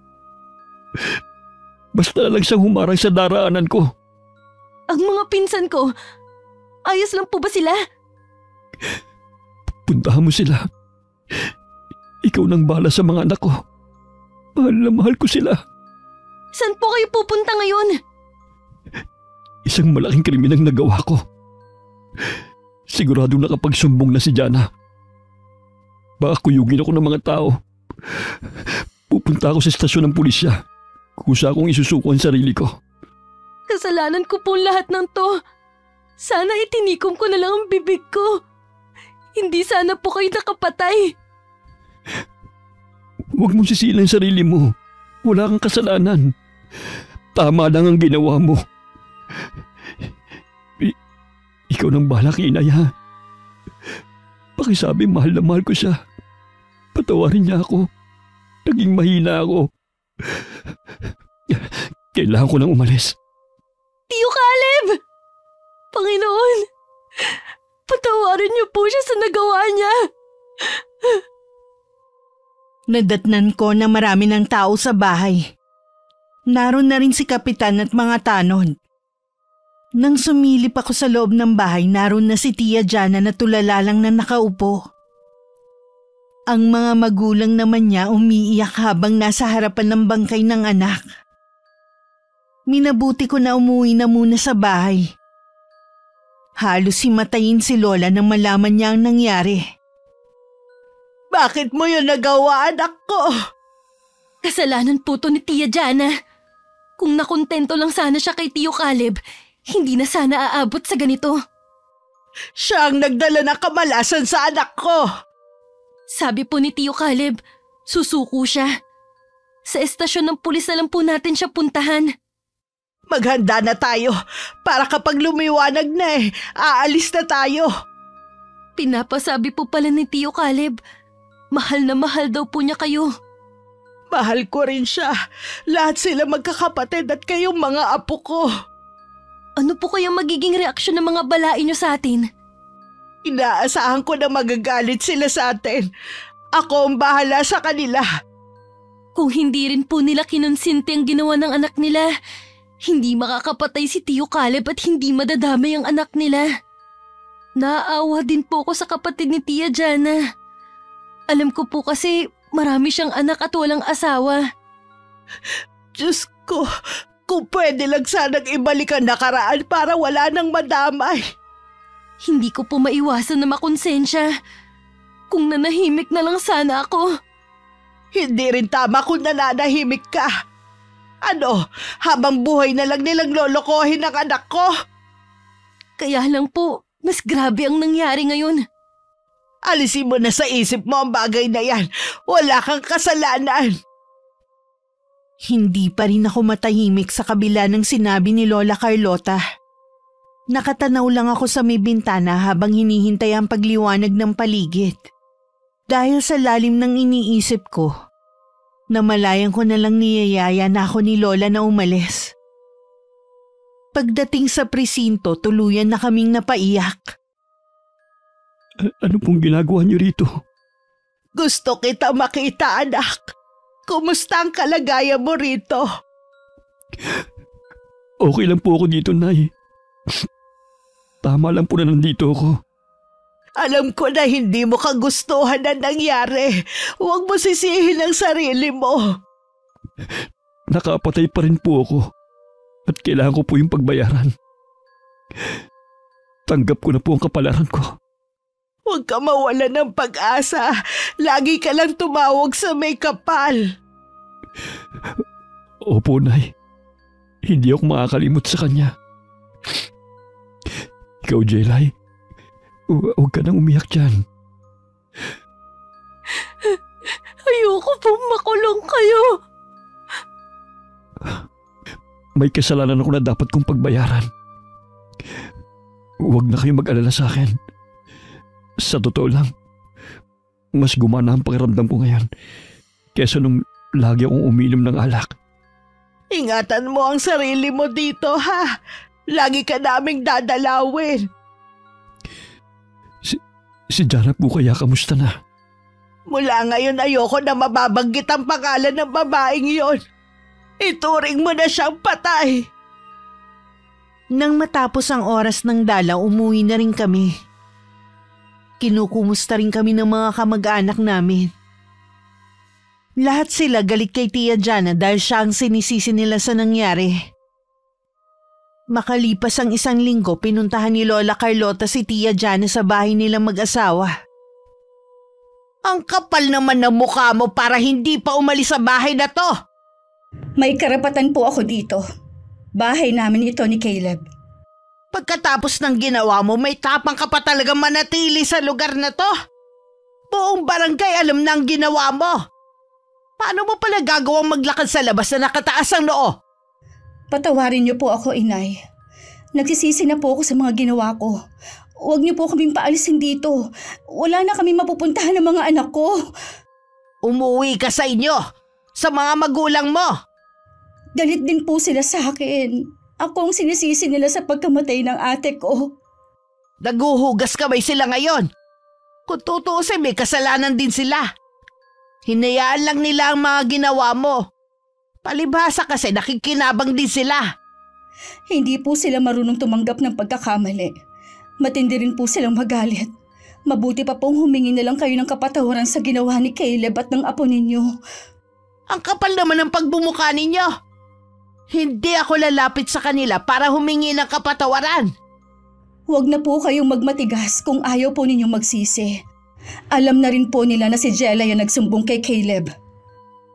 Basta lang siyang humarang sa daraanan ko. Ang mga pinsan ko, ayos lang po ba sila? Puntahan mo sila. Ikaw nang bahala sa mga anak ko. Mahal na mahal ko sila. Saan po kayo pupunta ngayon? Isang malaking krimen ang nagawa ko. Siguradong nakapagsumbong na si Jana. Baka kuyugin ako ng mga tao. Pupunta ako sa estasyon ng pulisya. Kusa akong isusuko ang sarili ko. Kasalanan ko po lahat ng to. Sana itinikom ko na lang ang bibig ko. Hindi sana po kayo nakapatay. Huwag mong sisihin ang sarili mo. Wala kang kasalanan. Tama lang ang ginawa mo. Ikaw nang bahala kay inay, ha? Pakisabi mahal na mahal ko siya. Patawarin niya ako. Naging mahina ako. Kailangan ko nang umalis. Tio Caleb! Panginoon, patawarin niyo po siya sa nagawa niya. Nadatnan ko na marami ng tao sa bahay. Naroon na rin si Kapitan at mga tanod. Nang sumilip ako sa loob ng bahay, naroon na si Tia Jana na tulala lang na nakaupo. Ang mga magulang naman niya umiiyak habang nasa harapan ng bangkay ng anak. Minabuti ko na umuwi na muna sa bahay. Halos himatayin si Lola nang malaman niya ang nangyari. Bakit mo yun nagawa, anak ko? Kasalanan po to ni Tia Jana. Kung nakontento lang sana siya kay Tio Caleb, hindi na sana aabot sa ganito. Siya ang nagdala ng kamalasan sa anak ko. Sabi po ni Tio Caleb, susuko siya. Sa estasyon ng pulis na lang po natin siya puntahan. Maghanda na tayo para kapag lumiwanag na aalis na tayo. Pinapasabi po pala ni Tio Caleb, mahal na mahal daw po niya kayo. Mahal ko rin siya. Lahat sila magkakapatid at kayong mga apo ko. Ano po kayang magiging reaksyon ng mga balain niyo sa atin? Inaasahan ko na magagalit sila sa atin. Ako ang bahala sa kanila. Kung hindi rin po nila kinonsinti ang ginawa ng anak nila, hindi makakapatay si Tio Caleb at hindi madadamay ang anak nila. Naaawa din po ako sa kapatid ni Tia Jana. Alam ko po kasi marami siyang anak at walang asawa. Diyos ko, kung pwede lang sanang ibalik ang nakaraan para wala nang madamay. Hindi ko po maiwasan na makonsensya. Kung nanahimik na lang sana ako. Hindi rin tama kung nananahimik ka. Ano, habang buhay na lang nilang lolokohin ang anak ko? Kaya lang po, mas grabe ang nangyari ngayon. Alisin mo na sa isip mo ang bagay na yan. Wala kang kasalanan. Hindi pa rin ako matahimik sa kabila ng sinabi ni Lola Carlota. Nakatanaw lang ako sa may bintana habang hinihintay ang pagliwanag ng paligid. Dahil sa lalim ng iniisip ko, namalayan ko na lang niyayaya na ako ni Lola na umalis. Pagdating sa presinto, tuluyan na kaming napaiyak. Ano pong ginagawa niyo rito? Gusto kita makita, anak. Kumusta ang kalagayan mo rito? Okay lang po ako dito, Nay. Tama lang po na nandito ako. Alam ko na hindi mo kagustuhan na nangyari. Huwag mo sisihin ang sarili mo. Nakapatay pa rin po ako. At kailangan ko po yung pagbayaran. Tanggap ko na po ang kapalaran ko. Huwag ka mawala ng pag-asa. Lagi ka lang tumawag sa may kapal. Opo, Nay. Hindi ako makakalimot sa kanya. Ikaw, Jelay, huwag ka nang umiyak dyan. Ayoko pong makulong kayo. May kasalanan ako na dapat kong pagbayaran. Huwag na kayong mag-alala sa akin. Sa totoo lang, mas gumana ang pakiramdam ko ngayon kesa nung lagi akong uminom ng alak. Ingatan mo ang sarili mo dito, ha? Lagi ka naming dadalawin. Si Jana po kaya kamusta na? Mula ngayon ayoko na mababanggit ang pangalan ng babaeng yon. Ituring mo na siyang patay. Nang matapos ang oras ng dalaw, umuwi na rin kami. Kinukumusta rin kami ng mga kamag-anak namin. Lahat sila galit kay Tia Jana dahil siya ang sinisisi nila sa nangyari. Makalipas ang 1 linggo, pinuntahan ni Lola Carlota si Tia Jana sa bahay nilang mag-asawa. Ang kapal naman ng mukha mo para hindi pa umalis sa bahay na to. May karapatan po ako dito. Bahay namin ito ni Caleb. Pagkatapos ng ginawa mo, may tapang ka pa talagang manatili sa lugar na to. Buong barangay alam na ang ginawa mo. Paano mo pala gagawang maglakad sa labas na nakataas ang noo? Patawarin niyo po ako, Inay. Nagsisisi na po ako sa mga ginawa ko. Huwag niyo po kaming paalisin dito. Wala na kami mapupuntahan ng mga anak ko. Umuwi ka sa inyo, sa mga magulang mo. Galit din po sila sa akin. Ako ang sinisisi nila sa pagkamatay ng ate ko. Naguhugas kamay sila ngayon. Kung tutuusin, may kasalanan din sila. Hinayaan lang nila ang mga ginawa mo. Palibhasa kasi nakikinabang din sila. Hindi po sila marunong tumanggap ng pagkakamali. Matindi rin po silang magalit. Mabuti pa pong humingi na lang kayo ng kapatawaran sa ginawa ni Caleb at ng apo ninyo. Ang kapal naman ng pagbumuka ninyo. Hindi ako lalapit sa kanila para humingi ng kapatawaran. Huwag na po kayong magmatigas kung ayaw po ninyong magsisi. Alam na rin po nila na si Jella yung nagsumbong kay Caleb.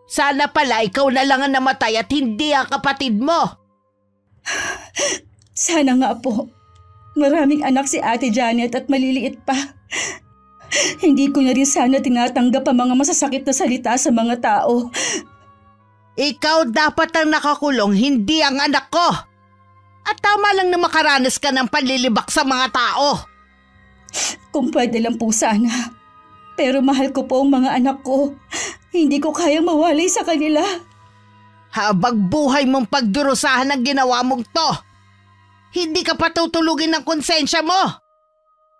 Sana pala ikaw na lang ang namatay at hindi ang kapatid mo. Sana nga po. Maraming anak si Ate Janet at maliliit pa. Hindi ko na rin sana tinatanggap ang mga masasakit na salita sa mga tao. Ikaw dapat ang nakakulong, hindi ang anak ko. At tama lang na makaranas ka ng panlilibak sa mga tao. Kung pwede lang po sana. Pero mahal ko po ang mga anak ko. Hindi ko kayang mawalay sa kanila. Habang buhay mong pagdurusahan ang ginawa mong to, hindi ka patutulugin ng konsensya mo.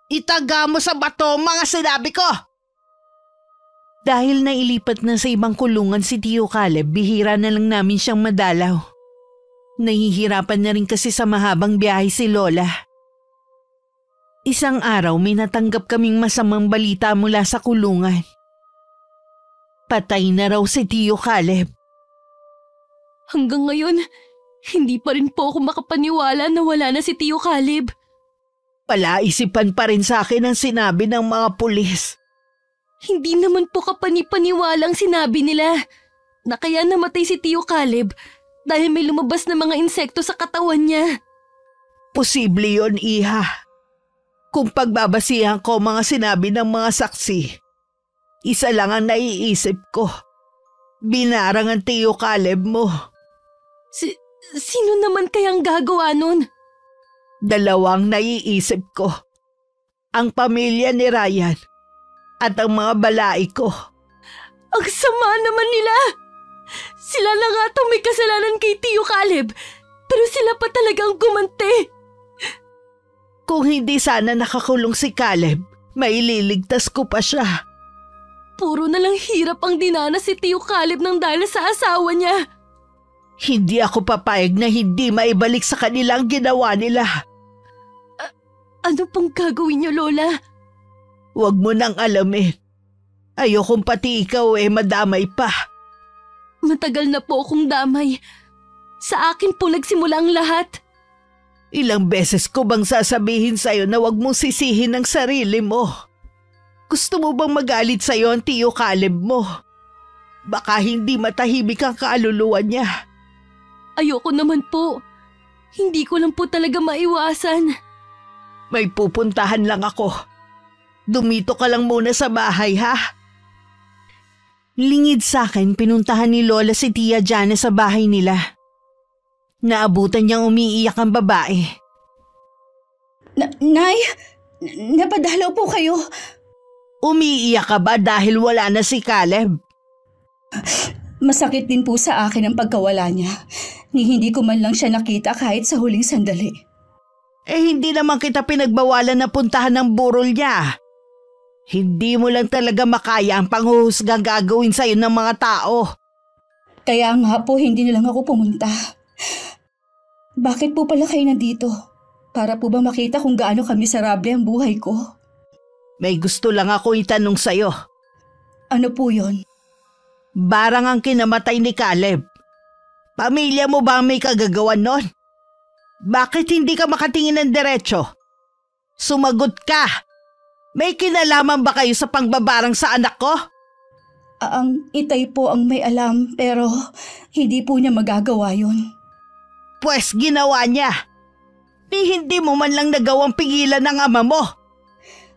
Itaga mo sa bato ang mga sinabi ko. Dahil nailipat na sa ibang kulungan si Tio Caleb, bihira na lang namin siyang madalaw. Nahihirapan na rin kasi sa mahabang biyahe si Lola. Isang araw may natanggap kaming masamang balita mula sa kulungan. Patay na raw si Tio Caleb. Hanggang ngayon, hindi pa rin po ako makapaniwala na wala na si Tio Caleb. Palaisipan pa rin sa akin ang sinabi ng mga pulis. Hindi naman po kapani-paniwala ang sinabi nila na kaya namatay si Tio Caleb dahil may lumabas na mga insekto sa katawan niya. Posible yon, Iha. Kung pagbabasihan ko mga sinabi ng mga saksi, isa lang ang naiisip ko. Binarang ang Tio Caleb mo. Sino naman kayang gagawa nun? Dalawang naiisip ko. Ang pamilya ni Ryan at ang mga balai ko. Ang sama naman nila! Sila na nga itong may kasalanan kay Tio Caleb, pero sila pa talagang gumante. Kung hindi sana nakakulong si Caleb, maililigtas ko pa siya. Puro na lang hirap ang dinanas si Tio Caleb nang dahil sa asawa niya. Hindi ako papayag na hindi maibalik sa kanila ang ginawa nila. Ano pong gagawin niyo, Lola? Huwag mo nang alamin. Ayokong pati ikaw madamay pa. Matagal na po akong damay. Sa akin po nagsimula ang lahat. Ilang beses ko bang sasabihin sa'yo na huwag mong sisihin ang sarili mo? Gusto mo bang magalit sa'yo ang Tio Caleb mo? Baka hindi matahimik ang kaluluwa niya. Ayoko naman po. Hindi ko lang po talaga maiwasan. May pupuntahan lang ako. Dumito ka lang muna sa bahay, ha? Lingid sa akin, pinuntahan ni Lola si Tia Jana sa bahay nila. Naabutan niyang umiiyak ang babae. Nay, napadalaw po kayo. Umiiyak ka ba dahil wala na si Caleb? Masakit din po sa akin ang pagkawala niya. Ni hindi ko man lang siya nakita kahit sa huling sandali. Hindi naman kita pinagbawalan na puntahan ng burol niya. Hindi mo lang talaga makaya ang panghuhusgang gagawin sa'yo ng mga tao. Kaya nga po hindi na lang ako pumunta. Bakit po pala kayo nandito? Para po ba makita kung gaano kamisarable ang buhay ko? May gusto lang ako itanong sa'yo. Ano po yon? Barang ang kinamatay ni Caleb. Pamilya mo ba ang may kagagawan nun? Bakit hindi ka makatingin ng diretso? Sumagot ka! May kinalaman ba kayo sa pangbabarang sa anak ko? Ang itay po ang may alam pero hindi po niya magagawa yon. Pwes ginawa niya. Hindi mo man lang nagawang pigilan ng ama mo.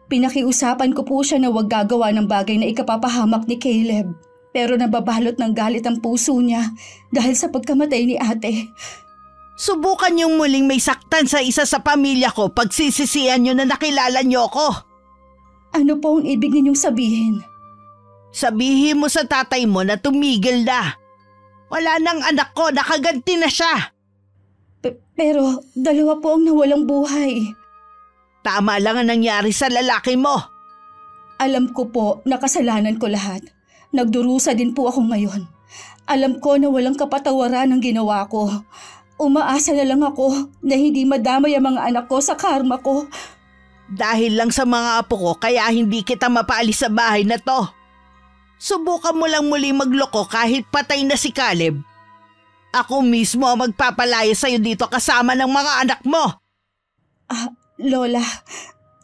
Pinakiusapan ko po siya na huwag gagawa ng bagay na ikapapahamak ni Caleb. Pero nababalot ng galit ang puso niya dahil sa pagkamatay ni ate. Subukan niyong muling may saktan sa isa sa pamilya ko pag sisisihan niyo na nakilala niyo ko. Ano po ang ibig ninyong sabihin? Sabihin mo sa tatay mo na tumigil na. Wala nang anak ko, nakaganti na siya. Pero dalawa po ang nawalang buhay. Tama lang ang nangyari sa lalaki mo. Alam ko po na kasalanan ko lahat. Nagdurusa din po ako ngayon. Alam ko na walang kapatawaran ang ginawa ko. Umaasa na lang ako na hindi madamay ang mga anak ko sa karma ko. Dahil lang sa mga apo ko kaya hindi kita mapaalis sa bahay na to. Subukan mo lang muli magloko kahit patay na si Caleb. Ako mismo ang magpapalaya sa'yo dito kasama ng mga anak mo. Lola,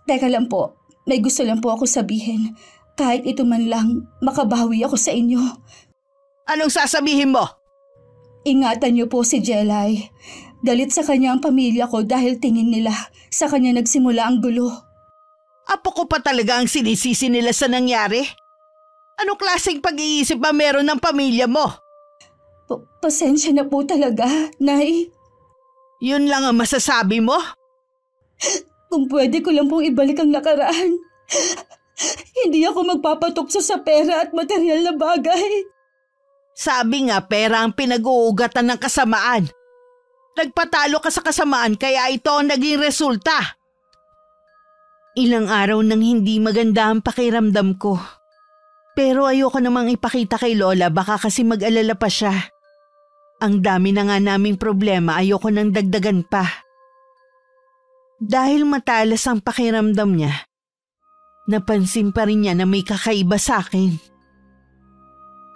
teka lang po. May gusto lang po ako sabihin. Kahit ito man lang, makabawi ako sa inyo. Anong sasabihin mo? Ingatan niyo po si Jelay. Galit sa kanya ang pamilya ko dahil tingin nila sa kanya nagsimula ang gulo. Apo ko pa talaga ang sinisisi nila sa nangyari? Anong klaseng pag-iisip ba meron ng pamilya mo? Pasensya na po talaga, Nay. Yun lang ang masasabi mo? Kung pwede ko lang pong ibalik ang nakaraan. Hindi ako magpapatukso sa pera at material na bagay. Sabi nga pera ang pinag-uugatan ng kasamaan. Nagpatalo ka sa kasamaan kaya ito ang naging resulta. Ilang araw nang hindi maganda ang pakiramdam ko. Pero ayoko namang ipakita kay Lola baka kasi mag-alala pa siya. Ang dami na nga naming problema, ayoko nang dagdagan pa. Dahil matalas ang pakiramdam niya, napansin pa rin niya na may kakaiba sa akin.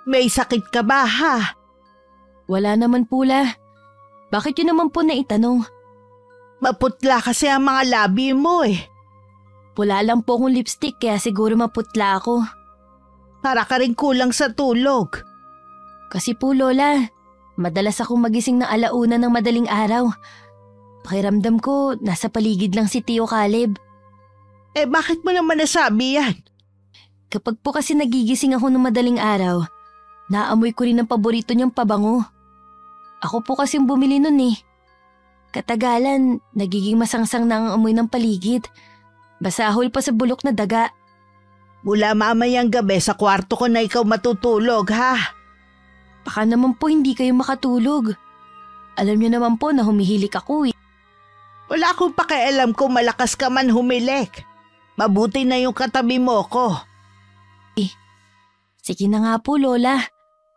May sakit ka ba ha? Wala naman pula. Bakit yun naman po naitanong? Maputla kasi ang mga labi mo eh. Pula lang po akong lipstick kaya siguro maputla ako. Para ka rin kulang sa tulog. Kasi po Lola, madalas akong magising ng alauna ng madaling araw. Pakiramdam ko, nasa paligid lang si Tio Caleb. Eh bakit mo naman nasabi yan? Kapag po kasi nagigising ako ng madaling araw, naamoy ko rin ang paborito niyang pabango. Ako po kasing bumili nun eh. Katagalan, nagiging masangsang na ang amoy ng paligid. Basahol pa sa bulok na daga. Mula mamayang gabi sa kwarto ko na ikaw matutulog ha? Baka naman po hindi kayo makatulog. Alam niyo naman po na humihilik ako eh. Wala akong pakialam kung malakas ka man humilik. Mabuti na yung katabi mo ko. Sige na nga po Lola.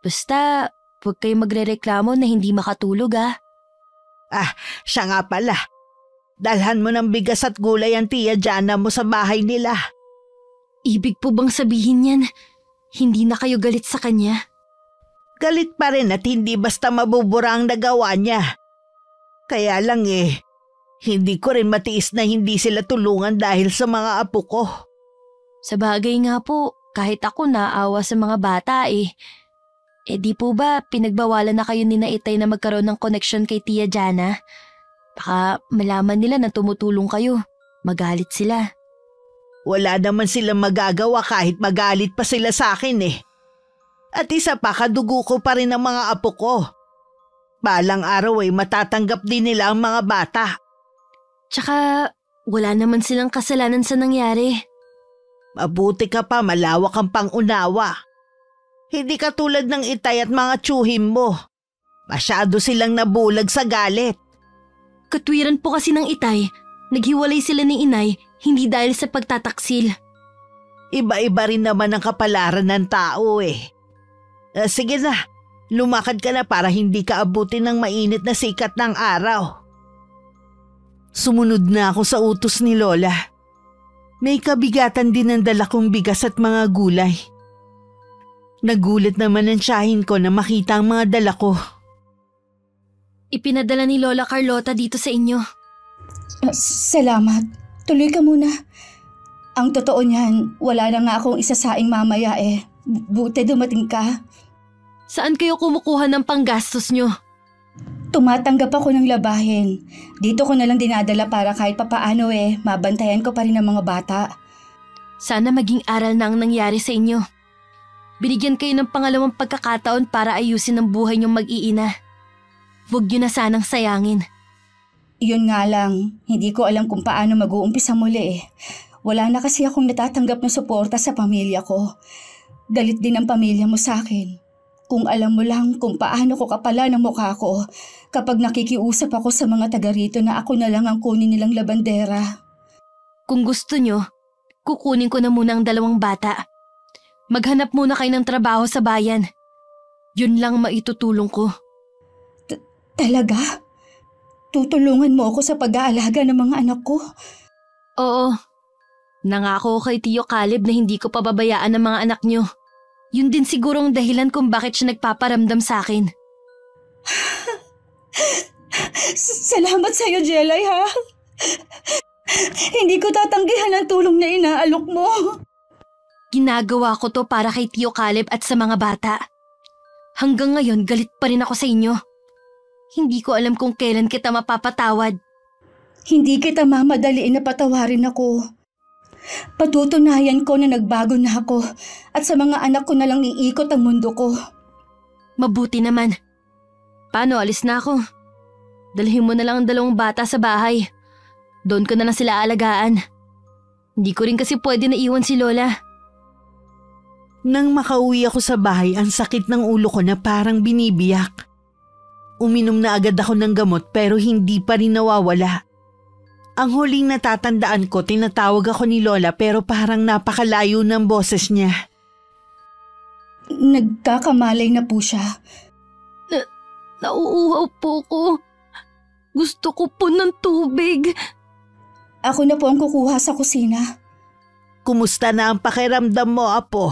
Basta huwag kayo magrereklamo na hindi makatulog ah. Siya nga pala. Dalhan mo ng bigas at gulay ang Tia Jana mo sa bahay nila. Ibig po bang sabihin yan, hindi na kayo galit sa kanya? Galit pa rin at hindi basta mabubura ang nagawa niya. Kaya lang hindi ko rin matiis na hindi sila tulungan dahil sa mga apo ko. Sa bagay nga po, kahit ako naawa sa mga bata eh. Di po ba pinagbawalan na kayo ni na Itay na magkaroon ng connection kay Tia Jana? Baka malaman nila na tumutulong kayo. Magalit sila. Wala naman silang magagawa kahit magalit pa sila sa akin eh. At isa pa, kadugo ko pa rin ang mga apo ko. Balang araw matatanggap din nila ang mga bata. Tsaka wala naman silang kasalanan sa nangyari. Mabuti ka pa, malawak ang pangunawa. Hindi katulad ng Itay at mga tsuhim mo. Masyado silang nabulag sa galit. Katwiran po kasi ng Itay, naghiwalay sila ni Inay hindi dahil sa pagtataksil. Iba-iba rin naman ang kapalaran ng tao eh. Sige na, lumakad ka na para hindi ka abutin ng mainit na sikat ng araw. Sumunod na ako sa utos ni Lola. May kabigatan din ang dala kong bigas at mga gulay. Nagulat naman ang tiyahin ko na makita ang mga dala ko. Ipinadala ni Lola Carlota dito sa inyo. Salamat. Tuloy ka muna. Ang totoo niyan, wala na nga akong isasaing mamaya eh. Buti dumating ka. Saan kayo kumukuha ng panggastos nyo? Tumatanggap ako ng labahin. Dito ko na lang dinadala para kahit papaano mabantayan ko pa rin ang mga bata. Sana maging aral na ang nangyari sa inyo. Binigyan kayo ng pangalawang pagkakataon para ayusin ang buhay niyong mag-iina. Huwag niyo na sanang sayangin. Yun nga lang, hindi ko alam kung paano mag-uumpisa muli eh. Wala na kasi akong natatanggap na suporta sa pamilya ko. Galit din ang pamilya mo sa akin. Kung alam mo lang kung paano ko kapala ng mukha ko kapag nakikiusap ako sa mga taga rito na ako na lang ang kunin nilang labandera. Kung gusto nyo, kukunin ko na muna ang 2 bata. Maghanap muna kayo ng trabaho sa bayan. Yun lang maitutulong ko. Talaga? Tutulungan mo ako sa pag-aalaga ng mga anak ko? Oo. Nangako kay Tio Caleb na hindi ko pababayaan ang mga anak niyo. Yun din sigurong dahilan kung bakit siya nagpaparamdam sa akin. Salamat sa'yo, Jelay, ha? Hindi ko tatanggihan ang tulong na inaalok mo. Ginagawa ko to para kay Tio Caleb at sa mga bata. Hanggang ngayon, galit pa rin ako sa inyo. Hindi ko alam kung kailan kita mapapatawad. Hindi kita mamadaliin na patawarin ako. Patutunayan ko na nagbago na ako at sa mga anak ko na lang iikot ang mundo ko. Mabuti naman. Paano, alis na ako? Dalhin mo na lang ang 2 bata sa bahay. Doon ko na lang sila alagaan. Hindi ko rin kasi pwede na iwan si Lola. Nang makauwi ako sa bahay, ang sakit ng ulo ko na parang binibiyak. Uminom na agad ako ng gamot pero hindi pa rin nawawala. Ang huling natatandaan ko, tinatawag ako ni Lola pero parang napakalayo ng boses niya. Nagkakamalay na po siya. Nauuhaw po ko. Gusto ko po ng tubig. Ako na po ang kukuha sa kusina. Kumusta na ang pakiramdam mo, Apo?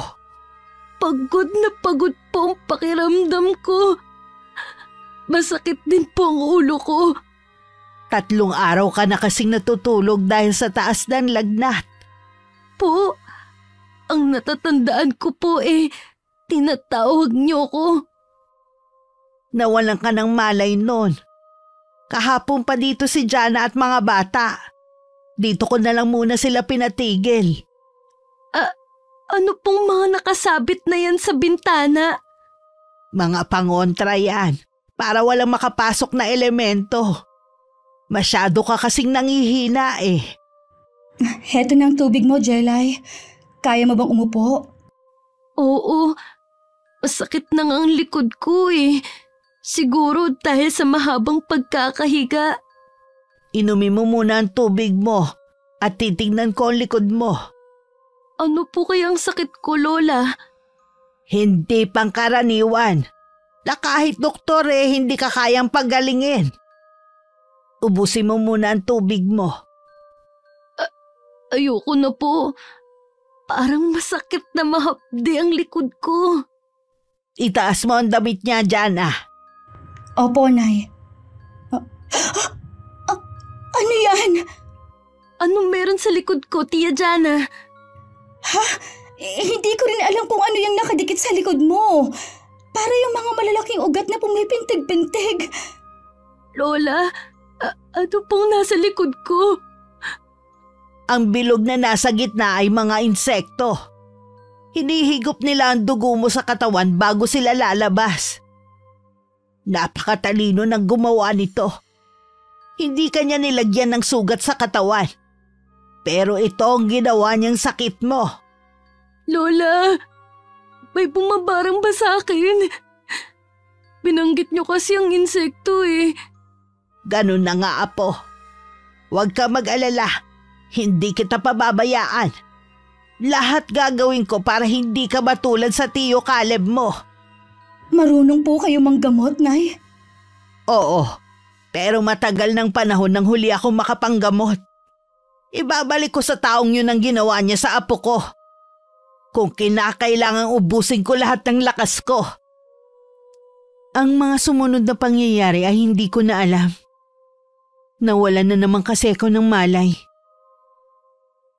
Pagod na pagod po ang pakiramdam ko. Masakit din po ang ulo ko. 3 araw ka na kasing natutulog dahil sa taas ng lagnat. Po, ang natatandaan ko po tinatawag niyo ko. Nawalan ka ng malay noon. Kahapon pa dito si Jana at mga bata. Dito ko na lang muna sila pinatigil. Ano pong mga nakasabit na yan sa bintana? Mga pangontra yan, para walang makapasok na elemento. Masyado ka kasing nangihina Heto na ang tubig mo, Jelay. Kaya mo bang umupo? Oo, masakit na nga ang likod ko Siguro dahil sa mahabang pagkakahiga. Inumin mo muna ang tubig mo at titignan ko ang likod mo. Ano po kayang sakit ko, Lola? Hindi pangkaraniwan. Na kahit doktor hindi ka kayang pagalingin. Ubusin mo muna ang tubig mo. Ayoko na po. Parang masakit na mahapdi ang likod ko. Itaas mo ang damit niya, Jana. Opo, Nay. Ano yan? Ano meron sa likod ko, Tia Jana? Ha? Hindi ko rin alam kung ano yung nakadikit sa likod mo. Para yung mga malalaking ugat na pumipintig-pintig. Lola, ano pong nasa likod ko? Ang bilog na nasa gitna ay mga insekto. Hinihigop nila ang dugo mo sa katawan bago sila lalabas. Napakatalino ng gumawa nito. Hindi kanya nilagyan ng sugat sa katawan. Pero ito ang ginawa niyang sakit mo. Lola, may bumabarang ba sa akin? Binanggit niyo kasi ang insekto Ganun na nga, Apo. Huwag ka mag-alala. Hindi kita pababayaan. Lahat gagawin ko para hindi ka matulad sa Tio Caleb mo. Marunong po kayo manggamot, Nay? Oo, pero matagal ng panahon nang huli akong makapanggamot. Ibabalik ko sa taong yun ang ginawa niya sa apo ko. Kung kinakailangang ubusin ko lahat ng lakas ko. Ang mga sumunod na pangyayari ay hindi ko na alam. Nawalan na naman kasi ako ng malay.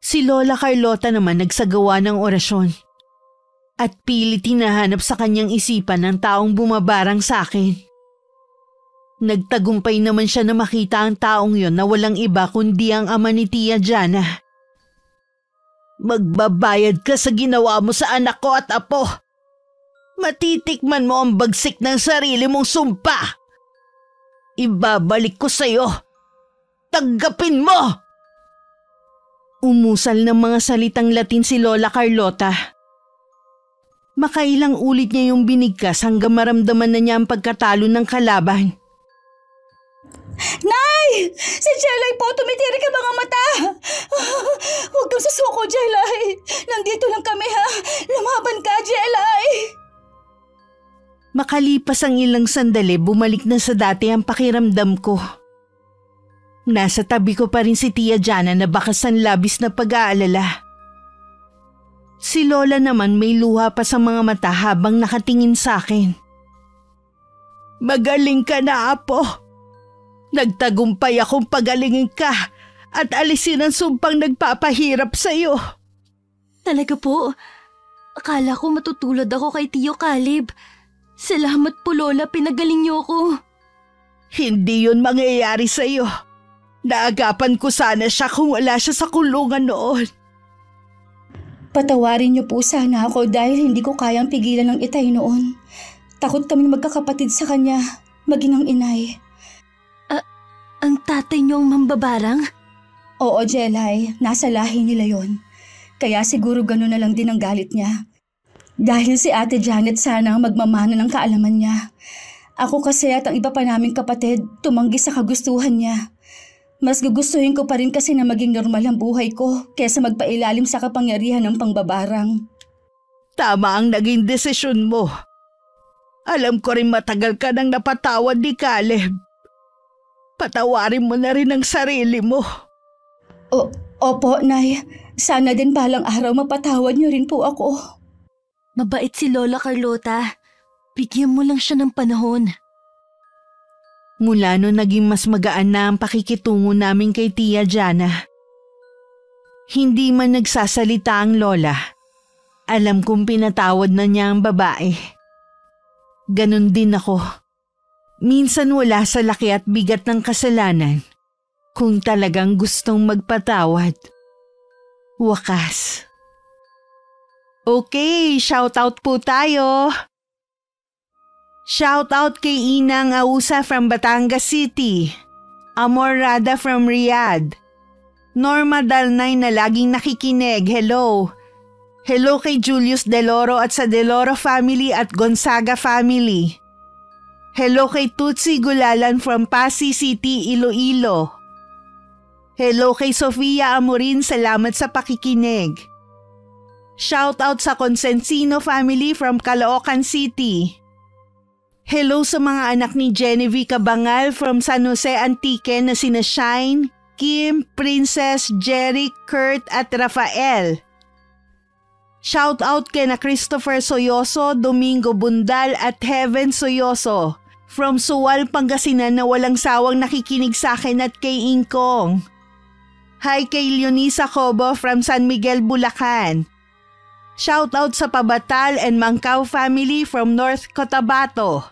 Si Lola Carlota naman nagsagawa ng orasyon. At pilit hinahanap sa kanyang isipan ang taong bumabarang sa akin. Nagtagumpay naman siya na makita ang taong yon na walang iba kundi ang ama ni Tia Jana. Magbabayad ka sa ginawa mo sa anak ko at apo. Matitikman mo ang bagsik ng sarili mong sumpa. Ibabalik ko sa'yo. Tanggapin mo! Umusal ng mga salitang Latin si Lola Carlota. Makailang ulit niya yung binigkas hanggang maramdaman na niya ang pagkatalo ng kalaban. Nay! Si Jelay po! Tumitirik ang mga mata! Huwag kang susuko, Jelay! Nandito lang kami, ha? Lumaban ka, Jelay! Makalipas ang ilang sandali, bumalik na sa dati ang pakiramdam ko. Nasa tabi ko pa rin si Tia Jana na bakas ang labis na pag-aalala. Si Lola naman may luha pa sa mga mata habang nakatingin sa akin. Magaling ka na, Apo. Nagtagumpay akong pagalingin ka at alisin ang sumpang nagpapahirap sa'yo. Talaga po? Akala ko matutulad ako kay Tio Caleb. Salamat po, Lola, pinagaling niyo ako. Hindi yun mangyayari sa'yo. Naagapan ko sana siya kung wala siya sa kulungan noon. Patawarin niyo po sana ako dahil hindi ko kayang pigilan ng itay noon. Takot kaming magkakapatid sa kanya, maging ang inay. Ang tatay niyong mambabarang? Oo, Jelay, nasa lahi nila yon. Kaya siguro gano'n na lang din ang galit niya. Dahil si Ate Janet sana ang magmamano ng kaalaman niya. Ako kasi at ang iba pa naming kapatid tumanggi sa kagustuhan niya. Mas gugustuhin ko pa rin kasi na maging normal ang buhay ko kesa magpailalim sa kapangyarihan ng pangbabarang. Tama ang naging desisyon mo. Alam ko rin matagal ka nang napatawad ni Caleb. Patawarin mo na rin ang sarili mo. Opo, Nay. Sana din balang araw mapatawad niyo rin po ako. Mabait si Lola Carlota. Bigyan mo lang siya ng panahon. Mula noon naging mas magaan na ang pakikitungo namin kay Tia Jana. Hindi man nagsasalita ang Lola. Alam kong pinatawad na niya ang babae. Ganon din ako. Minsan wala sa laki at bigat ng kasalanan. Kung talagang gustong magpatawad. Wakas. Okay, shoutout po tayo. Shoutout kay Inang Ausa from Batangas City. Amor Rada from Riyadh. Norma Dalnay na laging nakikinig, hello. Hello kay Julius Deloro at sa Deloro family at Gonzaga family. Hello kay Tutsi Gulalan from Pasig City, Iloilo. Hello kay Sofia Amorin, salamat sa pakikinig. Shoutout sa Consensino family from Caloocan City. Hello sa mga anak ni Genevieve Cabangal from San Jose Antique na sina Shine, Kim, Princess, Jeric, Kurt at Rafael. Shoutout kay na Christopher Soyoso, Domingo Bundal at Heaven Soyoso from Suwal, Pangasinan na walang sawang nakikinig sa akin at kay Ingkong. Hi kay Leonisa Cobo from San Miguel, Bulacan. Shoutout sa Pabatal and Mangkaw family from North Cotabato.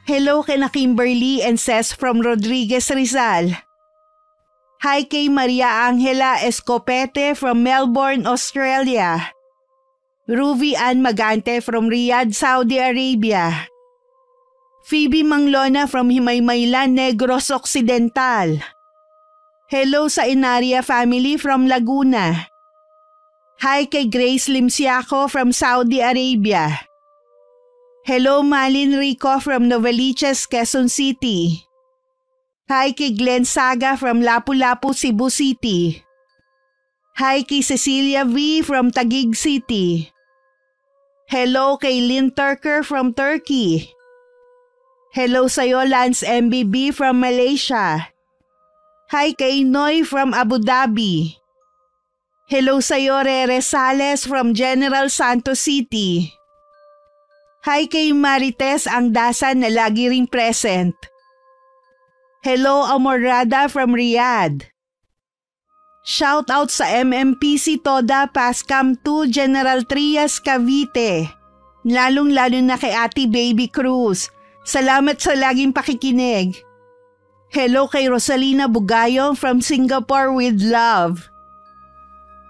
Hello kay na Kimberly and Ces from Rodriguez, Rizal. Hi kay Maria Angela Escopete from Melbourne, Australia. Ruby Ann Magante from Riyadh, Saudi Arabia. Phoebe Manglona from Himaymaylan, Negros Occidental. Hello sa Inaria family from Laguna. Hi kay Grace Limsiaco from Saudi Arabia. Hello Malin Rico from Novaliches, Quezon City. Hi kay Glenn Saga from Lapu-Lapu, Cebu City. Hi kay Cecilia V from Taguig City. Hello kay Lynn Turker from Turkey. Hello sa'yo Lance MBB from Malaysia. Hi kay Noy from Abu Dhabi. Hello sa'yo Rere Sales from General Santos City. Hi kay Marites Angdasan na lagi ring present. Hello Amorada from Riyadh. Shout out sa MMPC Toda Pascam 2 General Trias Cavite. Lalong-lalo na kay Ate Baby Cruz. Salamat sa laging pakikinig. Hello kay Rosalina Bugayong from Singapore with love.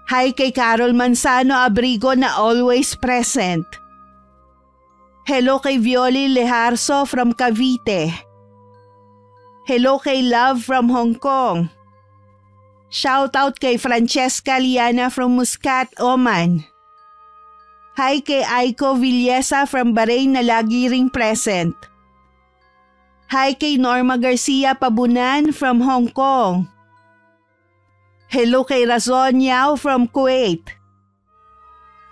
Hi kay Carol Manzano Abrigo na always present. Hello kay Violi Leharso from Cavite. Hello kay Love from Hong Kong. Shout out kay Francesca Liana from Muscat, Oman. Hi kay Aiko Villesa from Bahrain na lagi ring present. Hi kay Norma Garcia Pabunan from Hong Kong. Hello kay Razon Yao from Kuwait.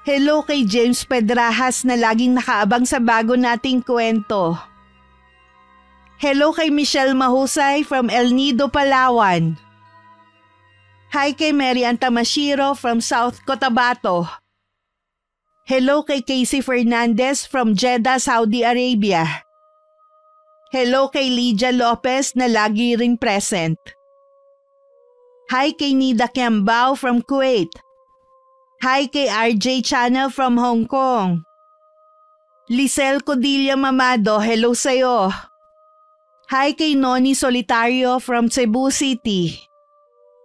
Hello kay James Pedrajas na laging nakaabang sa bago nating kwento. Hello kay Michelle Mahusay from El Nido, Palawan. Hi kay Mary Antamashiro from South Cotabato. Hello kay Casey Fernandez from Jeddah, Saudi Arabia. Hello kay Lydia Lopez na lagi ring present. Hi kay Nida Kiambao from Kuwait. Hi kay RJ Channel from Hong Kong. Lisel Codilla Mamado, hello sa'yo. Hi kay Noni Solitario from Cebu City.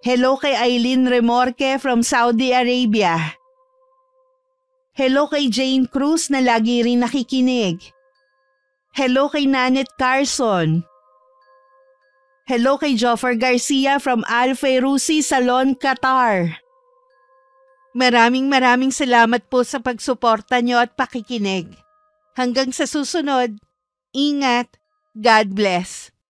Hello kay Aileen Remorque from Saudi Arabia. Hello kay Jane Cruz na lagi rin nakikinig. Hello kay Nanette Carson. Hello kay Joffer Garcia from Al Fayrouzi Salon, Qatar. Maraming salamat po sa pagsuporta nyo at pakikinig. Hanggang sa susunod, ingat, God bless.